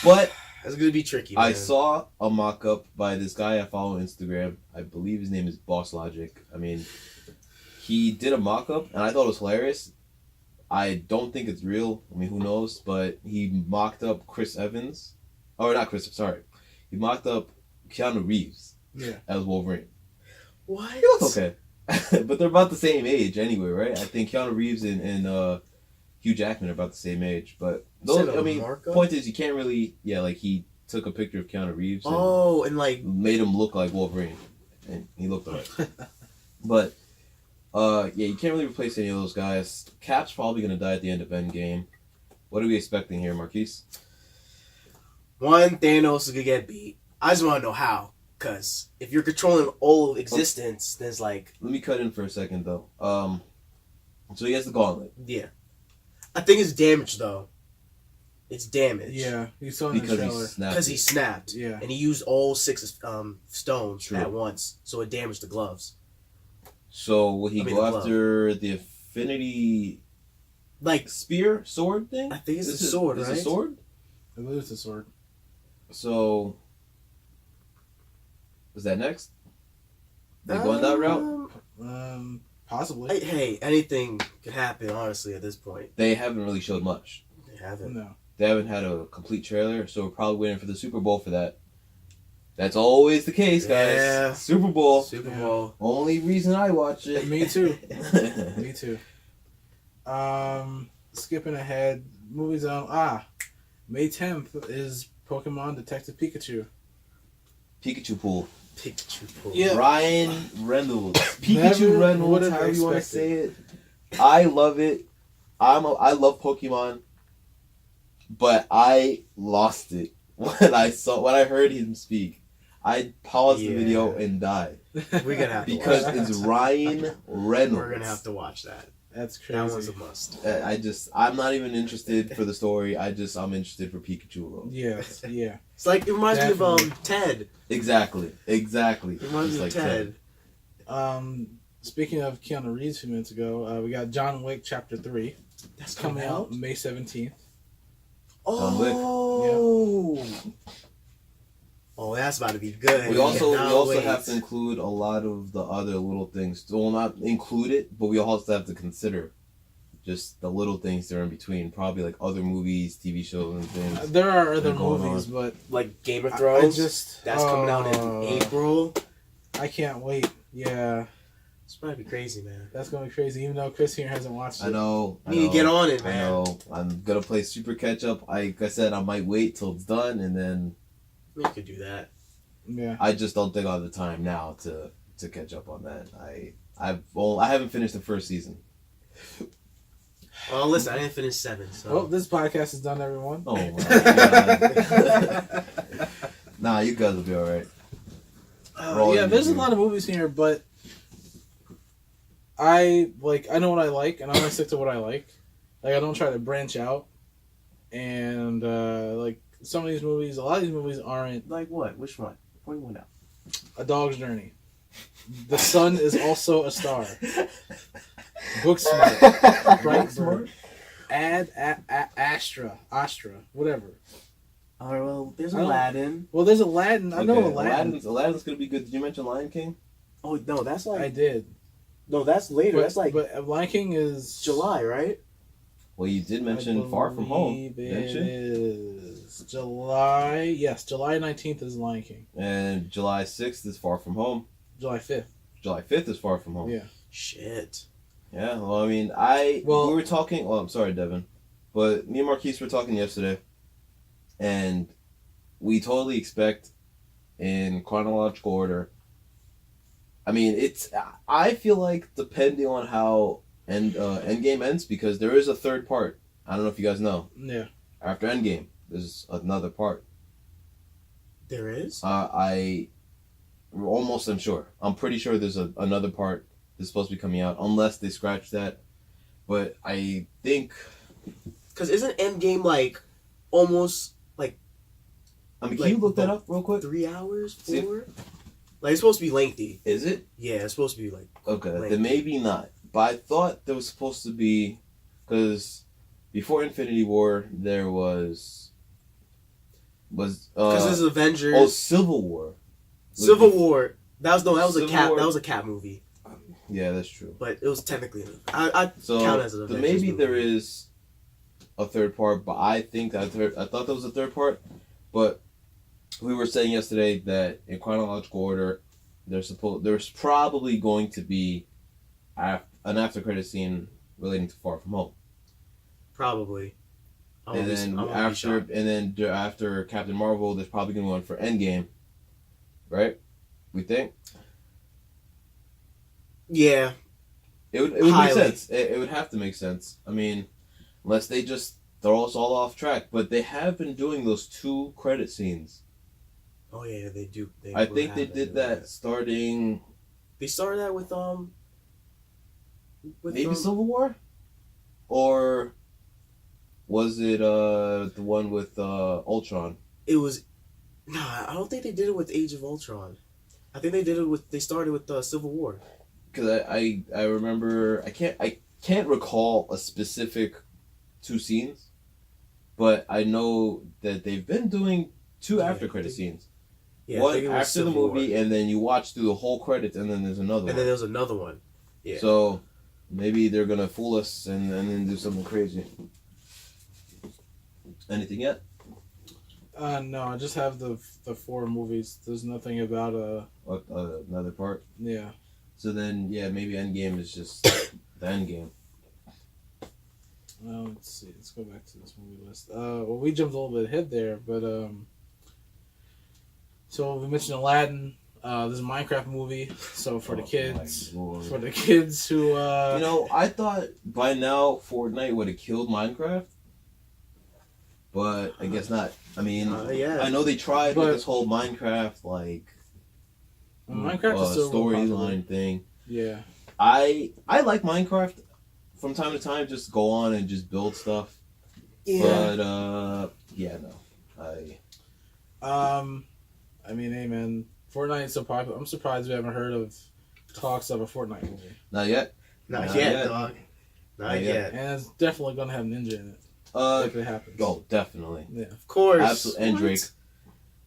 But that's gonna be tricky. Man. I saw a mock-up by this guy I follow on Instagram. I believe his name is Boss Logic. I mean, he did a mock-up, and I thought it was hilarious. I don't think it's real. I mean, who knows? But he mocked up Chris Evans. Or not Chris. Sorry, he mocked up Keanu Reeves. Yeah. As Wolverine. What? He looks okay. But they're about the same age anyway, right? I think Keanu Reeves and Hugh Jackman are about the same age. But those, point is you can't really he took a picture of Keanu Reeves and made him look like Wolverine. And he looked alright. But you can't really replace any of those guys. Cap's probably gonna die at the end of Endgame. What are we expecting here, Marquis? One, Thanos is gonna get beat. I just wanna know how. Because if you're controlling all of existence, there's like... Let me cut in for a second, though. So he has the gauntlet. Yeah. I think it's damaged, though. It's damaged. Yeah, you saw in the trailer. Because he snapped. Yeah. And he used all 6 stones at once, so it damaged the gloves. So will he go after the Infinity... spear? Sword thing? I think it's a sword, right? It's a sword? I believe it's a sword. So... Is that next? They going that route? Possibly. Hey, anything could happen, honestly, at this point. They haven't really showed much. They haven't. No. They haven't had a complete trailer, so we're probably waiting for the Super Bowl for that. That's always the case, guys. Yeah. Super Bowl. Super Bowl. Only reason I watch it. Me too. Me too. Skipping ahead. Movies on... May 10th is Pokemon Detective Pikachu. Pikachu pool. Yeah. Ryan Reynolds. Pikachu Reynolds, however you want to say it. I love it. I love Pokemon. But I lost it when I heard him speak. I paused the video and died. We're gonna have to because watch it's Ryan Reynolds. We're gonna have to watch that. That's crazy. That one's a must. I'm not even interested for the story. I'm interested for Pikachu alone. Yes, yeah. It's like, it reminds me of Ted. Exactly. It reminds me of Ted. Speaking of Keanu Reeves a few minutes ago, we got John Wick Chapter 3. That's coming out May 17th. Oh! Oh, that's about to be good. We also have to include a lot of the other little things. Well, not include it, but we also have to consider just the little things that are in between. Probably like other movies, TV shows, and things. There are other movies, but like Game of Thrones. That's coming out in April. I can't wait. Yeah. It's going to be crazy, man. That's going to be crazy, even though Chris here hasn't watched it. I know. You need to get on it, man. I know. I'm going to play Super Catch Up. Like I said, I might wait till it's done, and then... You could do that. Yeah. I just don't think I'll have the time now to catch up on that. I haven't finished the first season. Well, listen, I didn't finish 7, so... Well, this podcast is done, everyone. Oh, my God. Nah, you guys will be alright. There's a lot of movies here, but... I know what I like, and I'm going to stick to what I like. Like, I don't try to branch out. And, some of these movies, a lot of these movies aren't... Like what? Which one? Point one out. A Dog's Journey. The Sun is also a Star. Book Smart. Book Smart? Astra, whatever. All right, well, there's I don't- Aladdin. Well, there's Aladdin. I know Okay, Aladdin. Aladdin's gonna be good. Did you mention Lion King? Oh no, that's like I did. no, that's later. That's like but Lion King is July, right? Well, you did mention Far From Home, It didn't you? is July. Yes, July 19th is Lion King. And July 6th is Far From Home. July 5th. July 5th is Far From Home. Yeah. Shit. Yeah, well, I mean, we were talking. Oh, I'm sorry, Devin, but me and Marquis were talking yesterday, and we totally expect in chronological order. I mean, I feel like depending on how Endgame ends, because there is a third part. I don't know if you guys know. Yeah. After Endgame, there's another part. There is. I almost am sure. I'm pretty sure there's another part that's supposed to be coming out, unless they scratch that. But I think, Because isn't Endgame like almost like I mean, can Like, you look that up real quick? 3 hours, 4? See? Like it's supposed to be lengthy. Is it? Yeah, it's supposed to be like. Okay, Lengthy. then maybe not. But I thought there was supposed to be, because before Infinity War there was Because this is Avengers. oh, Civil War. Civil War. That was a Civil cat. War. That was a cat movie, Yeah, that's true. but it was technically. I So, count it as an so Avengers maybe movie. there is a third part, but I think I thought there was a third part, but we were saying yesterday that in chronological order, there's probably going to be an after credit scene relating to Far From Home, Probably. and then after Captain Marvel, there's probably going to be one for Endgame, right? We think Yeah. it would make Highly. sense. It would have to make sense. I mean, unless they just throw us all off track, but they have been doing those 2 credit scenes. Oh yeah, they do. I think they did that starting They started that with maybe Civil War, or was it the one with Ultron? It was. Nah, I don't think they did it with Age of Ultron. I think they started with Civil War. Because I remember I can't recall a specific 2 scenes, but I know that they've been doing 2 Yeah, after credit scenes. Yeah, I One think it was after the Civil War. movie, and then you watch through the whole credits, and then there's another And one. then there was another one. Yeah. So maybe they're gonna fool us and then do something crazy. Anything yet? No, I just have the 4 movies. There's nothing about Another part. yeah. So then, yeah, maybe Endgame is just the Endgame. Let's see. Let's go back to this movie list. Well, we jumped a little bit ahead there, but so we mentioned Aladdin. There's a Minecraft movie. So for the kids, my Lord. for the kids who I thought by now Fortnite would have killed Minecraft, but I guess not. I mean, yeah. I know they tried But- with this whole Minecraft Minecraft is still real popular. storyline thing. Yeah. I like Minecraft. From time to time, just go on and just build stuff. Yeah. But yeah, no, I mean, hey man, Fortnite is so popular. I'm surprised we haven't heard of talks of a Fortnite movie. not yet. Not Not yet, yet. dog. Not Not yet. yet. And it's definitely gonna have Ninja in it if it happens. Oh, definitely, Yeah. Of course. absolutely, and What? Drake.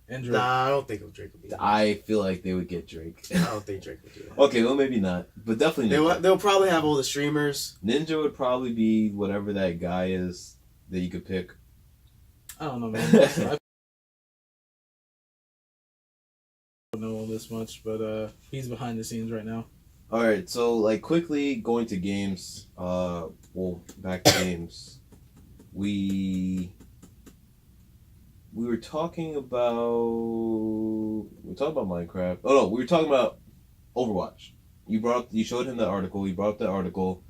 And Drake. Nah, I don't think Drake would be. I feel like they would get Drake. I don't think Drake would do that. Okay, well maybe not, but definitely Ninja. They'll probably have all the streamers. Ninja would probably be whatever that guy is that you could pick. I don't know, man. I don't know this much, but he's behind the scenes right now. All right, so like quickly going to games. Back to games. We were talking about Minecraft. Oh no, we were talking about Overwatch. You showed him that article. You brought up that article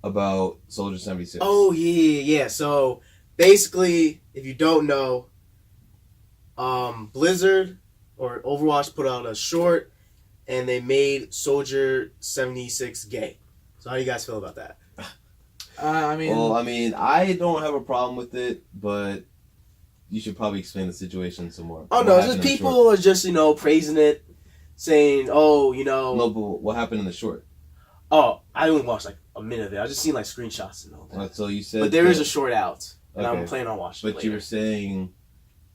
about Soldier 76. Oh yeah. So basically, if you don't know, Blizzard or Overwatch put out a short, and they made Soldier 76 gay. So how do you guys feel about that? I mean, I don't have a problem with it, but you should probably explain the situation some more. Oh What no, it's happened just in the people are just praising it, saying, short? No, but what happened in the short? Oh, I only watched like a minute of it. I just seen like screenshots and all that. So you said, but there is a short out, and Okay. I'm planning on watching. But it you later. were saying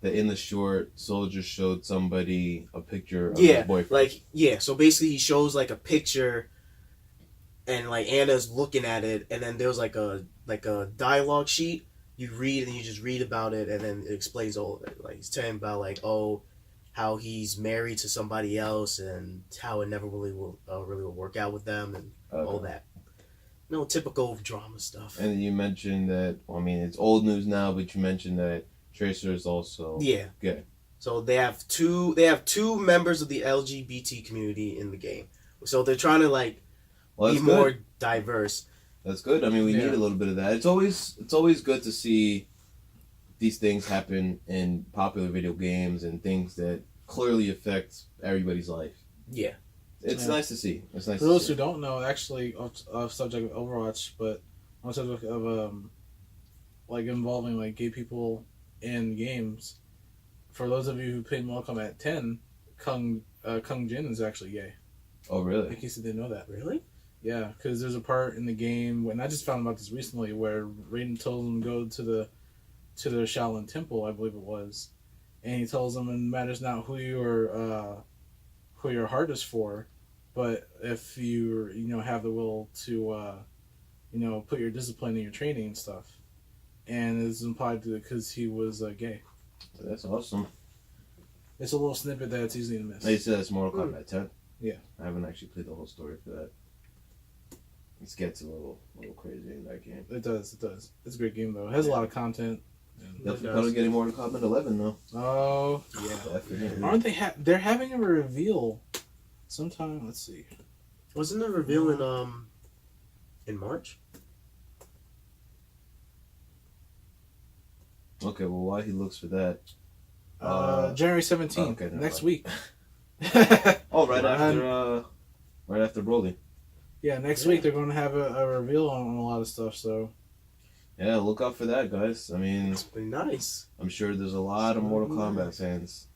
that in the short, Soldier showed somebody a picture of his boyfriend. So basically he shows like a picture, and like Anna's looking at it, and then there's like a dialogue sheet. You read and you just read about it, and then it explains all of it. Like he's telling about like how he's married to somebody else, and how it never really will work out with them, and all that. No typical drama stuff. And you mentioned that. Well, I mean, it's old news now, but you mentioned that Tracer is also gay. So they have two members of the LGBT community in the game. So they're trying to like be more diverse. That's good. I mean, we need a little bit of that. It's always good to see these things happen in popular video games and things that clearly affect everybody's life. Yeah. It's nice to see. It's nice. For those who don't know, actually, off subject of Overwatch, but on subject of like involving like gay people in games. For those of you who played Mortal Kombat 10, Kung Jin is actually gay. Oh, really? In case you didn't know that. Really? Yeah, because there's a part in the game when I just found about this recently where Raiden tells him to go to the Shaolin Temple, I believe it was, and he tells him it matters not who your heart is for, but if you have the will to put your discipline in your training and stuff, and it's implied because he was gay. That's awesome. It's a little snippet that it's easy to miss. They said it's Mortal Kombat 10. Yeah. I haven't actually played the whole story for that. It gets a little crazy in that game. It does. It's a great game though. It has a lot of content. Definitely probably getting Mortal Kombat 11 though. Oh yeah. Definitely. Aren't they? They're having a reveal sometime. Let's see. Wasn't the reveal in March? Okay, well, while he looks for that, January 17th, okay, next mind. week. right after Broly. Yeah, next week they're going to have a reveal on a lot of stuff. So Yeah, look out for that, guys. I mean, It's pretty nice. I'm sure there's a lot of Mortal Kombat nice. fans.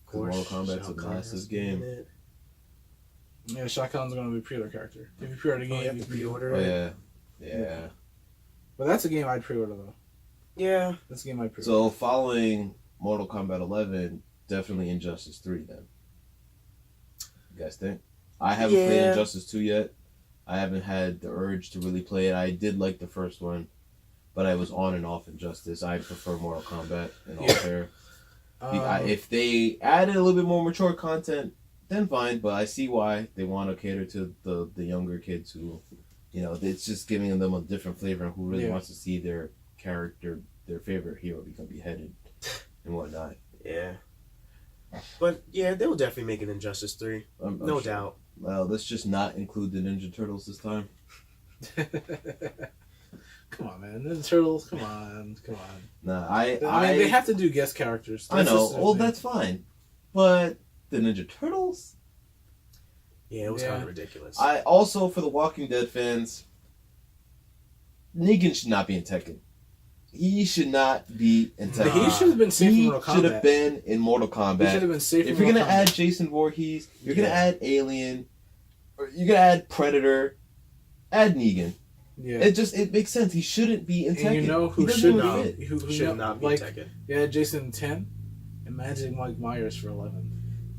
Of course, Mortal Kombat's Shao a Kahn massive has to be in game. it. yeah, Shao Kahn's going to be a pre-order character. If you pre-order the Oh, game, you have to pre-order Oh it. yeah. But that's a game I'd pre-order though. Yeah. That's a game I'd pre-order. So following Mortal Kombat 11, definitely Injustice 3 then. You guys think? I haven't played Yeah. Injustice 2 yet. I haven't had the urge to really play it. I did like the first one, but I was on and off Injustice. I prefer Mortal Kombat in all fair. If they added a little bit more mature content, then fine. But I see why they want to cater to the younger kids who, it's just giving them a different flavor and who really wants to see their character, their favorite hero become beheaded and whatnot. Yeah. But yeah, they will definitely make an Injustice 3. I'm No sure. doubt. Well, let's just not include the Ninja Turtles this time. Come on, man. Ninja Turtles. Come on. Nah, I mean, they have to do guest characters. I know. just their Well, thing. that's fine. But the Ninja Turtles? Yeah, it was Yeah. kind of ridiculous. I also, for the Walking Dead fans, Negan should not be in Tekken. He should not be in Tekken. He should have been safe in He Mortal Kombat. should have been in Mortal He Kombat. should have been safe. If in you're gonna Mortal add Kombat. Jason Voorhees, you're gonna Yeah. add Alien, or you're gonna add Predator, add Negan. yeah, It makes sense. He shouldn't be in Tekken. and you know who He doesn't should really not? fit. Who Should not be like Tekken. yeah, Jason 10. Imagine Mike Myers for 11.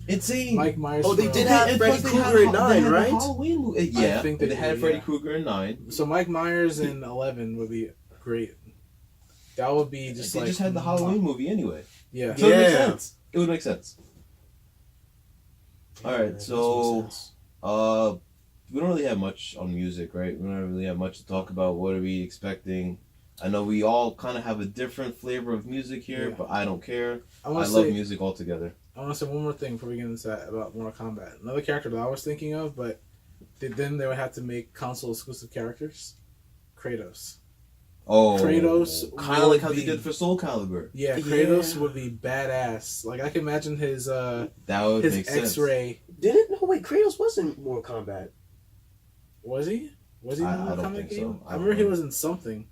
Insane. Mike Myers. Oh, they for did 11. have And Freddy plus they had Krueger in they 9, had the right? Halloween movie. Yeah, I think they they had did, Freddy yeah. Krueger in 9. So Mike Myers in 11 would be great. That would be just They like just had the Halloween movie anyway. Yeah. So it makes Yeah. sense. It would make sense. All right, Yeah, that so makes sense. we don't really have much on music, right? We don't really have much to talk about. What are we expecting? I know we all kind of have a different flavor of music here, Yeah. but I don't care. I I want to love say music altogether. I want to say one more thing before we get into that about Mortal Kombat. Another character that I was thinking of, but then they would have to make console exclusive characters. Kratos. Oh, Kratos kind of like would how they be- did for Soul Calibur. Yeah, Kratos Yeah. would be badass. Like I can imagine his That would make sense. X-ray. Didn't? No, wait, Kratos was in Mortal Kombat. Was he? Was he in I the Mortal don't Kombat think so. game? I I don't remember he know. was in something.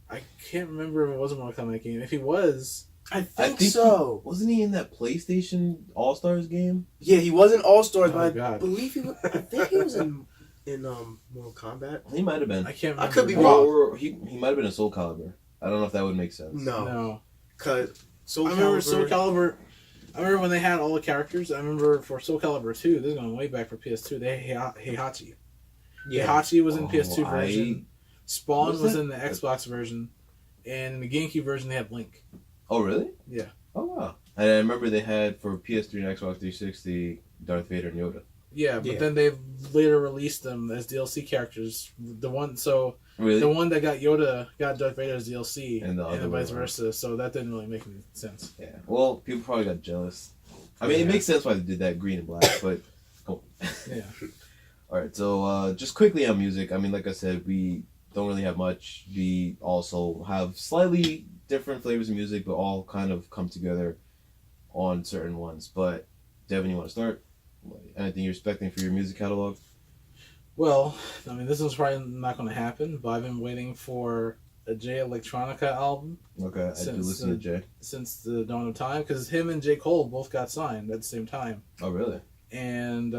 I can't remember if it was a Mortal Kombat game. If he was, I I think, think so. Wasn't he in that PlayStation All Stars game? Yeah, he was in All Stars, Oh, but I God. believe he was. I think he was in in Mortal Kombat? He might have been. I can't. I Remember. could be No. wrong. Or he might have been a Soul Calibur. I don't know if that would make sense. No. Cause Soul I remember Calibur. Soul Calibur. I remember when they had all the characters. I remember for Soul Calibur 2, this is going way back for PS2, they had Heihachi. Yeah. Heihachi was in PS2 Oh, version. Spawn Was was that- in the Xbox version. And in the GameCube version, they had Link. Oh, really? Yeah. Oh, wow. And I remember they had for PS3 and Xbox 360 Darth Vader and Yoda. Yeah, but Yeah. then they later released them as DLC characters. The one Really? the one that got Yoda got Darth Vader as DLC, And the other vice way versa. So that didn't really make any sense. Yeah. Well, people probably got jealous. I mean, it Yeah. makes sense why they did that green and black, but cool. Yeah. All right. So just quickly on music. I mean, like I said, we don't really have much. We also have slightly different flavors of music, but all kind of come together on certain ones. But Devin, you want to start? Anything you're expecting for your music catalog? Well, I mean, this is probably not going to happen, but I've been waiting for a Jay Electronica album Okay, I do Since, listen to Jay. since the dawn of time, because him and J. Cole both got signed at the same time. Oh, really? And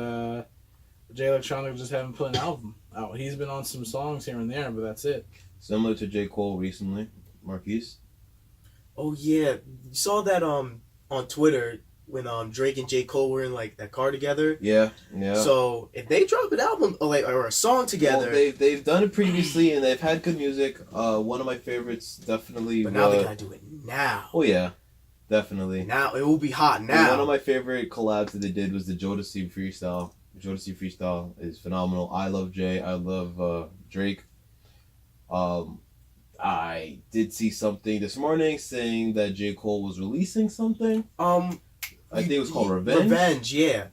Jay Electronica just haven't put an album out. He's been on some songs here and there, but that's it. Similar to J. Cole recently, Marquis. Oh yeah, you saw that on Twitter when Drake and J. Cole were in like that car together. Yeah, yeah. So if they drop an album or a song together, Well, they've done it previously and they've had good music. One of my favorites definitely. but now they gotta do it now. Oh yeah, definitely. Now it will be hot And now. one of my favorite collabs that they did was the Jodeci freestyle. Jodeci freestyle is phenomenal. I love Jay. I love Drake. I did see something this morning saying that J. Cole was releasing something. I think it was called Revenge. Revenge, yeah.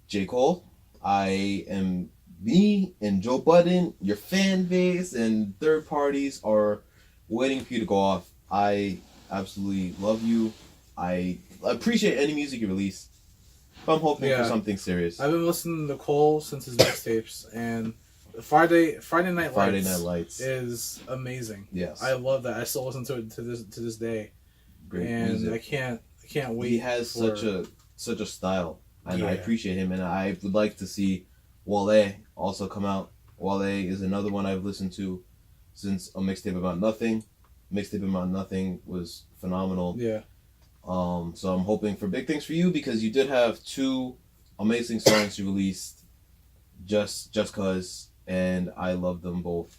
J. Cole, I am me and Joe Budden, your fan base and third parties are waiting for you to go off. I absolutely love you. I appreciate any music you release. But I'm hoping for Yeah. something serious. I've been listening to Cole since his mixtapes, and Friday Night Lights is amazing. Yes. I love that. I still listen to it to this day, Great and music. I can't wait. He has for, such a style, and I Yeah. appreciate him. And I would like to see Wale also come out. Wale is another one I've listened to since a mixtape about nothing. Mixtape about nothing was phenomenal. Yeah, So I'm hoping for big things for you because you did have two amazing songs you released, just cause, and I love them both.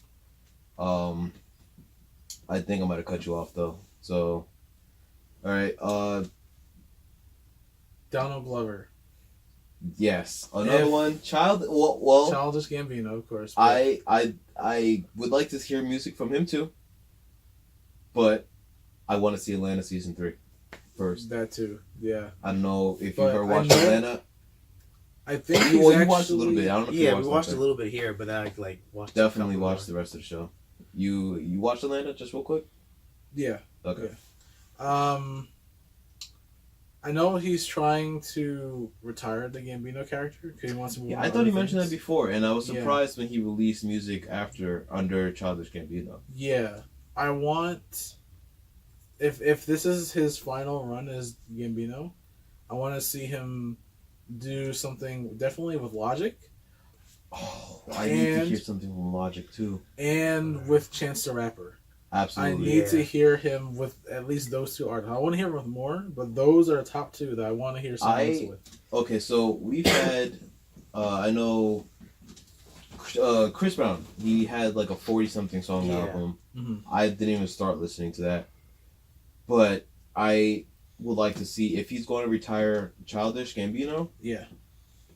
I think I might have cut you off though. So, all right. Donald Glover, Yes, another If- one. Well, Childish Gambino, of course. but- I would like to hear music from him too, but I want to see Atlanta season 3 first. that too. Yeah, I don't know if But you've ever I watched know- Atlanta. I think he's You actually, watched a little bit. I don't know if Yeah, you we watched watched a something. little bit here, but I watched. Definitely a couple watch the rest of the show. You watched Atlanta just real quick? Yeah. Okay. Yeah. I know he's trying to retire the Gambino character because he wants to move Yeah, on I to thought he other mentioned that things. before, and I was Yeah. surprised when he released music under Childish Gambino. Yeah, I want if this is his final run as Gambino, I want to see him do something definitely with Logic Oh, I need to And- hear something from Logic too. and with Chance the Rapper. I Absolutely. need to Yeah. hear him with at least those two artists. I want to hear him with more, but those are top two that I want to hear someone else with. Okay, so we've had, I know, Chris Brown. He had like a 40-something song Yeah. album. hmm I didn't even start listening to that, but I would like to see if he's going to retire Childish Gambino. Yeah,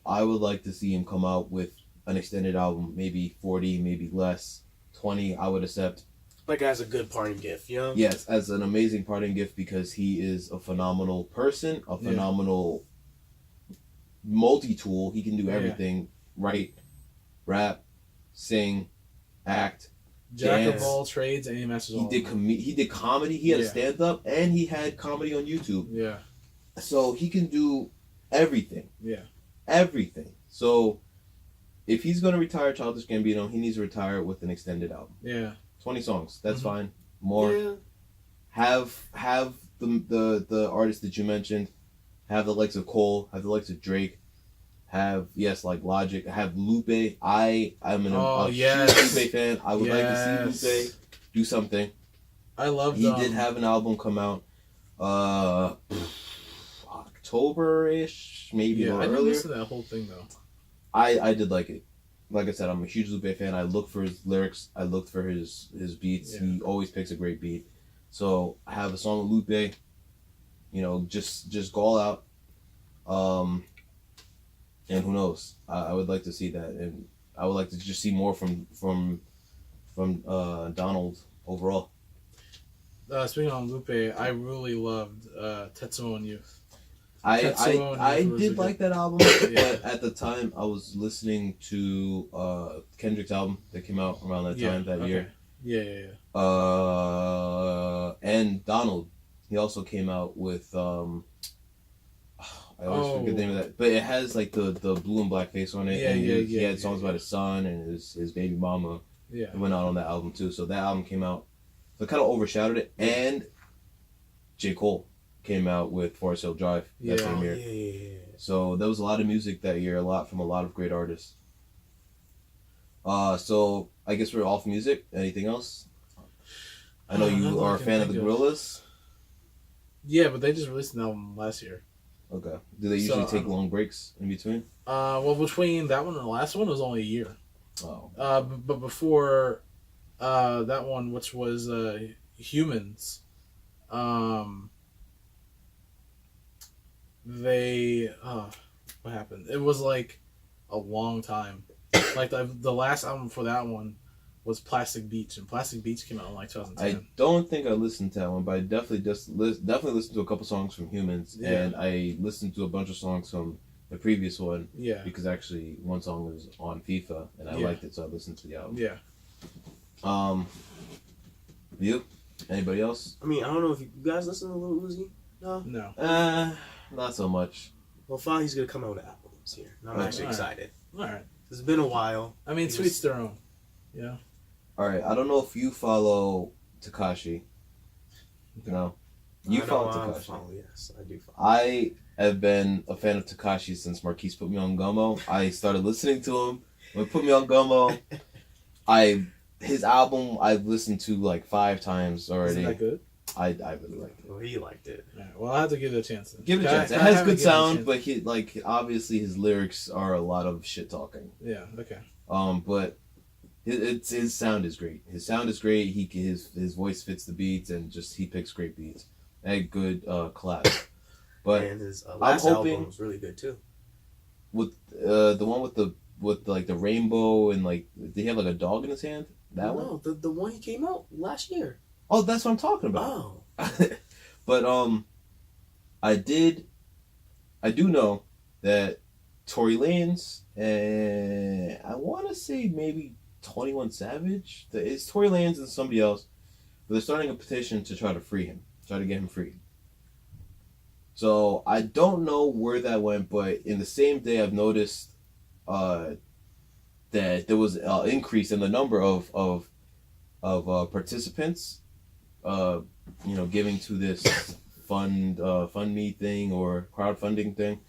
I would like to see him come out with an extended album, maybe 40, maybe less, 20. I would accept. Like as a good parting gift, you know? Yes, as an amazing parting gift because he is a phenomenal person, a Yeah. phenomenal multi-tool. He can do Yeah. everything. Write, rap, sing, act. Jack of Dance. all trades and he masters all. He did of them. he did comedy. He had a Yeah. stand-up and he had comedy on YouTube. Yeah, So he can do everything. yeah, Everything. So if he's going to retire Childish Gambino, he needs to retire with an extended album. yeah. 20 songs. That's Mhm. fine. More. Yeah. Have the artists that you mentioned, have the likes of Cole, have the likes of Drake, have like Logic, have Lupe. I'm a yes. huge Lupe fan. I would like to see Lupe do something. I loved. He did have an album come out, October-ish, maybe or I didn't earlier. listen to that whole thing though. I did like it. Like I said, I'm a huge Lupe fan. I look for his lyrics. I look for his beats. Yeah. He always picks a great beat. So I have a song with Lupe. You know, just go all out. And who knows? I would like to see that, and I would like to just see more from Donald overall. Speaking on Lupe, I really loved Tetsuo and Youth. I did like that album, Yeah. but at the time I was listening to Kendrick's album that came out around that time that year. Yeah. And Donald, he also came out with I always forget the name of that, but it has like the blue and black face on it. Yeah, and he had yeah, songs about his son and his baby mama. Yeah. It went out on that album too. So that album came out, so it kind of overshadowed it. And J. Cole came out with Forest Hill Drive that same year. Yeah. So there was a lot of music that year, a lot from a lot of great artists. So I guess we're off music. Anything else? I know you are a fan of the Gorillaz. Yeah, but they just released an album last year. Okay. Do they usually take long breaks in between? Well, between that one and the last one, it was only a year. Oh. But before that one, which was Humans, they what happened? It was like a long time. Like the last album for that one was Plastic Beach, and Plastic Beach came out in like 2010. I don't think I listened to that one, but I definitely definitely listened to a couple songs from Humans, and I listened to a bunch of songs from the previous one. Yeah. Because actually, one song was on FIFA, and I liked it, so I listened to the album. Yeah. You? Anybody else? I mean, I don't know if you guys listen to Lil Uzi. No. No. Not so much. Well, finally he's gonna come out with albums here. And I'm actually excited. All right. It's been a while. I mean, to each their own. Yeah. All right. I don't know if you follow Tekashi. No. You follow Tekashi. Yes, I do follow. I have been a fan of Tekashi since Marquis put me on Gummo. I started listening to him. When he put me on Gummo, his album I've listened to like 5 times already. Isn't that good? I really liked it. Well, he liked it. Right. Well, I have to give it a chance. Then. Give it a chance. It has good sound, but obviously his lyrics are a lot of shit talking. Yeah. Okay. But his sound is great. His sound is great. His voice fits the beats, and just he picks great beats. And good collabs. But and his last album was really good too. With the one with the rainbow and like, did he have like a dog in his hand? That one? No, the one he came out last year. Oh, that's what I'm talking about. Oh. But I do know that Tory Lanez and I want to say maybe 21 Savage. It's Tory Lanez and somebody else, but they're starting a petition to try to free him, try to get him free. So I don't know where that went, but in the same day, I've noticed that there was an increase in the number of participants, giving to this fund me thing or crowdfunding thing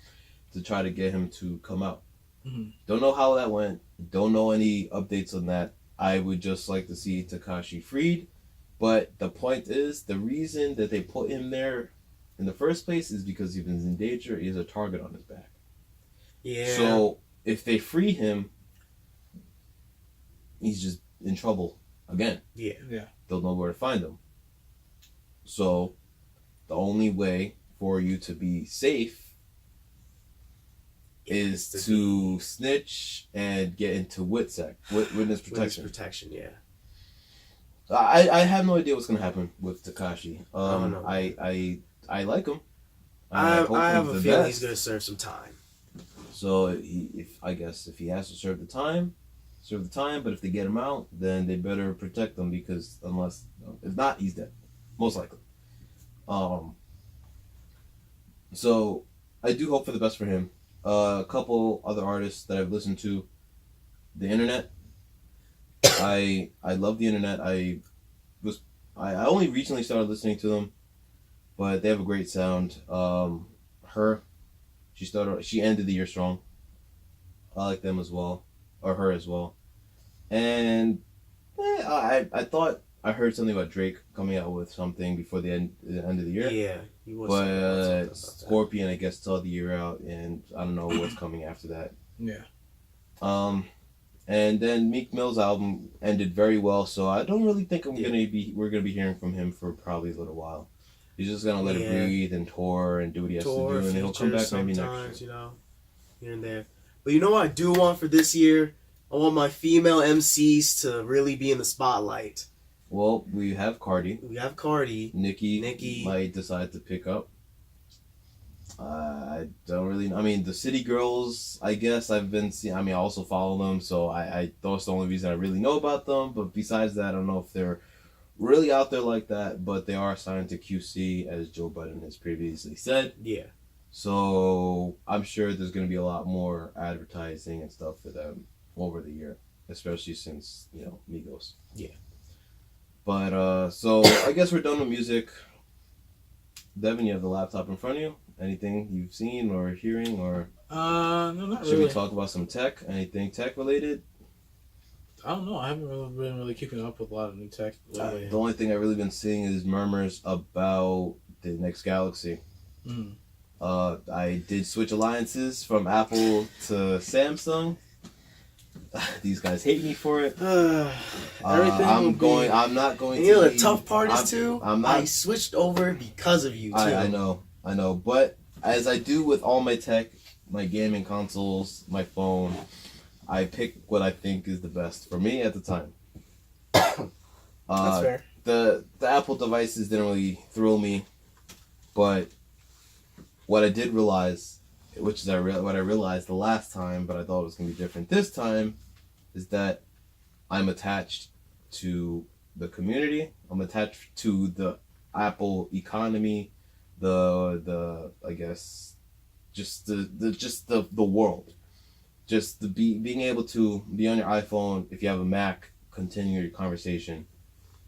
to try to get him to come out. Mm-hmm. Don't know how that went. Don't know any updates on that. I would just like to see Tekashi freed. But the point is, the reason that they put him there in the first place is because he was in danger. He has a target on his back. Yeah. So if they free him, he's just in trouble again. Yeah. Yeah. They'll know where to find him. So the only way for you to be safe is to snitch and get into witness protection. Witness protection, yeah. I have no idea what's gonna happen with Tekashi. I don't know. I like him. I have a feeling best. he's gonna serve some time. So if he has to serve the time. But if they get him out, then they better protect him, because if not, he's dead, most likely. So I do hope for the best for him. A couple other artists that I've listened to, The Internet. I love The Internet. I only recently started listening to them, but they have a great sound. She ended the year strong. I like them as well, or her as well. And I thought I heard something about Drake coming out with something before the end of the year. Yeah, he was. But Scorpion, I guess, saw the year out, and I don't know what's coming after that. Yeah. And then Meek Mill's album ended very well, so I don't really think we're gonna be hearing from him for probably a little while. He's just gonna let it breathe and tour and do what he has to do, and then he'll come back maybe next year. You know, here and there. But you know what I do want for this year? I want my female MCs to really be in the spotlight. Well, we have Cardi. We have Cardi. Nikki might decide to pick up. I don't really know. I mean, the City Girls, I guess I've been seeing. I mean, I also follow them, so I that's the only reason I really know about them. But besides that, I don't know if they're really out there like that. But they are signed to QC, as Joe Budden has previously said. Yeah. So I'm sure there's going to be a lot more advertising and stuff for them over the year, especially since, Migos. Yeah. But, so I guess we're done with music. Devin, you have the laptop in front of you? Anything you've seen or hearing, or no, not really. Should we talk about some tech? Anything tech related? I don't know. I haven't been really keeping up with a lot of new tech lately. The only thing I've really been seeing is murmurs about the next Galaxy. I did switch alliances from Apple to Samsung. These guys hate me for it. I'm not going to. You know the tough part is too. I'm not. I switched over because of you too. I know. But as I do with all my tech, my gaming consoles, my phone, I pick what I think is the best for me at the time. That's fair. The Apple devices didn't really thrill me, but what I did realize, which is what I realized the last time, but I thought it was going to be different this time, is that I'm attached to the community. I'm attached to the Apple economy, the I guess, just the world, just being able to be on your iPhone. If you have a Mac, continue your conversation.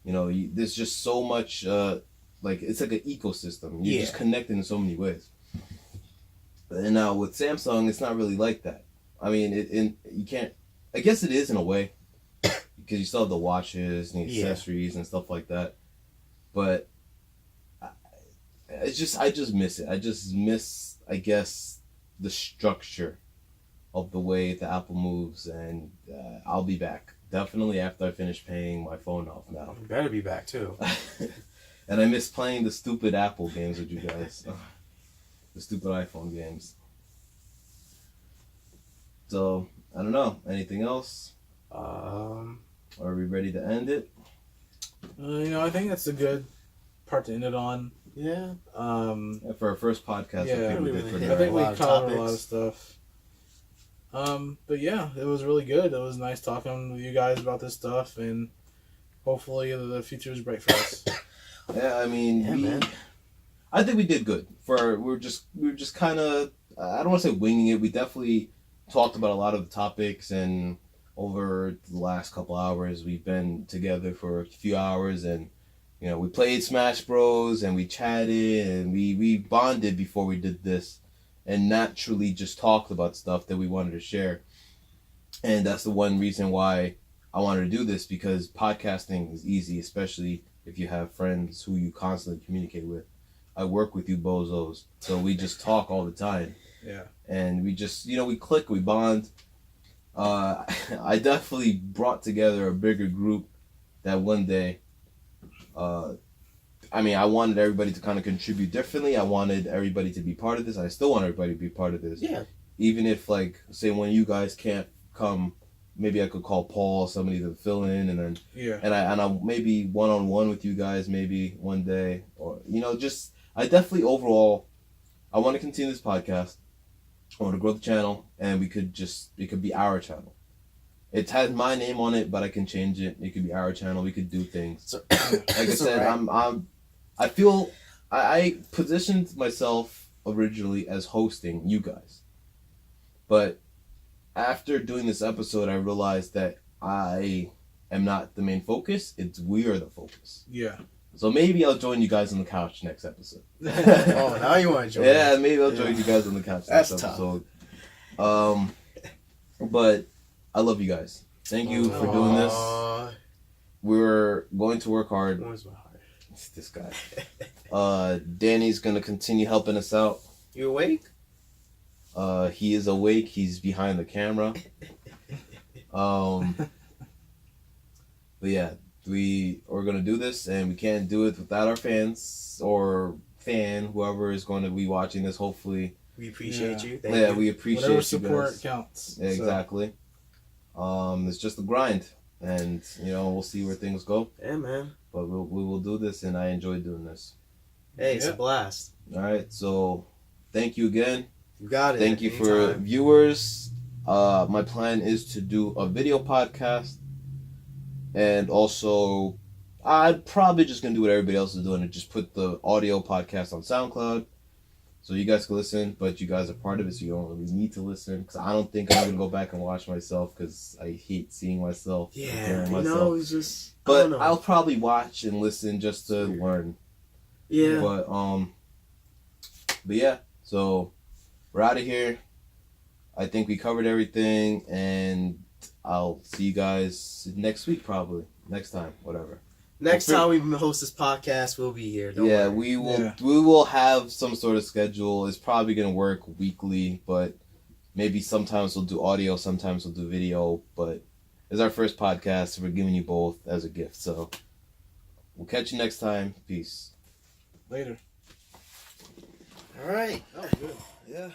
There's just so much. It's like an ecosystem. You're just connected in so many ways. And now with Samsung, it's not really like that. I mean, you can't. I guess it is in a way, because you still have the watches and the accessories and stuff like that. But I just miss it. I just miss, I guess, the structure of the way the Apple moves. And I'll be back definitely after I finish paying my phone off now. You better be back too. And I miss playing the stupid Apple games with you guys. The stupid iPhone games. So, I don't know. Anything else? Are we ready to end it? I think that's a good part to end it on. Yeah. For our first podcast, I think we covered a lot of stuff. But yeah, it was really good. It was nice talking with you guys about this stuff, and hopefully the future is bright for us. Yeah, I mean, I think we did good. We're just kind of, I don't want to say winging it. We definitely talked about a lot of the topics, and over the last couple hours, we've been together for a few hours, and we played Smash Bros. And we chatted, and we bonded before we did this, and naturally just talked about stuff that we wanted to share. And that's the one reason why I wanted to do this, because podcasting is easy, especially if you have friends who you constantly communicate with. I work with you bozos, so we just talk all the time. Yeah. And we just, we click, we bond. I definitely brought together a bigger group that one day, I wanted everybody to kind of contribute differently. I wanted everybody to be part of this. I still want everybody to be part of this. Yeah. Even if, say when you guys can't come, maybe I could call Paul, somebody to fill in, and then and I maybe one-on-one with you guys maybe one day, or I definitely overall I want to continue this podcast. I want to grow the channel, and it could be our channel. It has my name on it, but I can change it. It could be our channel. We could do things. So, like I said, right. I feel I positioned myself originally as hosting you guys, but after doing this episode, I realized that I am not the main focus. We are the focus. Yeah. So maybe I'll join you guys on the couch next episode. Now you want to join? Yeah, maybe I'll join you guys on the couch next episode. But I love you guys. Thank you for doing this. We're going to work hard. Warms my heart. It's this guy. Danny's gonna continue helping us out. You awake? He is awake. He's behind the camera. But yeah, we're gonna do this, and we can't do it without our fans or whoever is going to be watching this. Hopefully, we appreciate you. Thank yeah, you. we appreciate Whatever you support guys. counts. Yeah, exactly. It's just a grind, and we'll see where things go. Yeah, man. But we will do this, and I enjoy doing this. Hey, it's a blast. All right, so thank you again. You got it. Thank you for viewers. My plan is to do a video podcast, and also I'm probably just gonna do what everybody else is doing and just put the audio podcast on SoundCloud, so you guys can listen. But you guys are part of it, so you don't really need to listen. Because I don't think I'm gonna go back and watch myself because I hate seeing myself. Yeah, it's just. But I'll probably watch and listen just to learn. Yeah. But yeah. So we're out of here. I think we covered everything, and I'll see you guys next week, probably next time, whatever. Next time we host this podcast, we'll be here. Don't worry. We will. Yeah. We will have some sort of schedule. It's probably gonna work weekly, but maybe sometimes we'll do audio, sometimes we'll do video. But it's our first podcast, so we're giving you both as a gift. So we'll catch you next time. Peace. Later. All right. That was good. Yeah.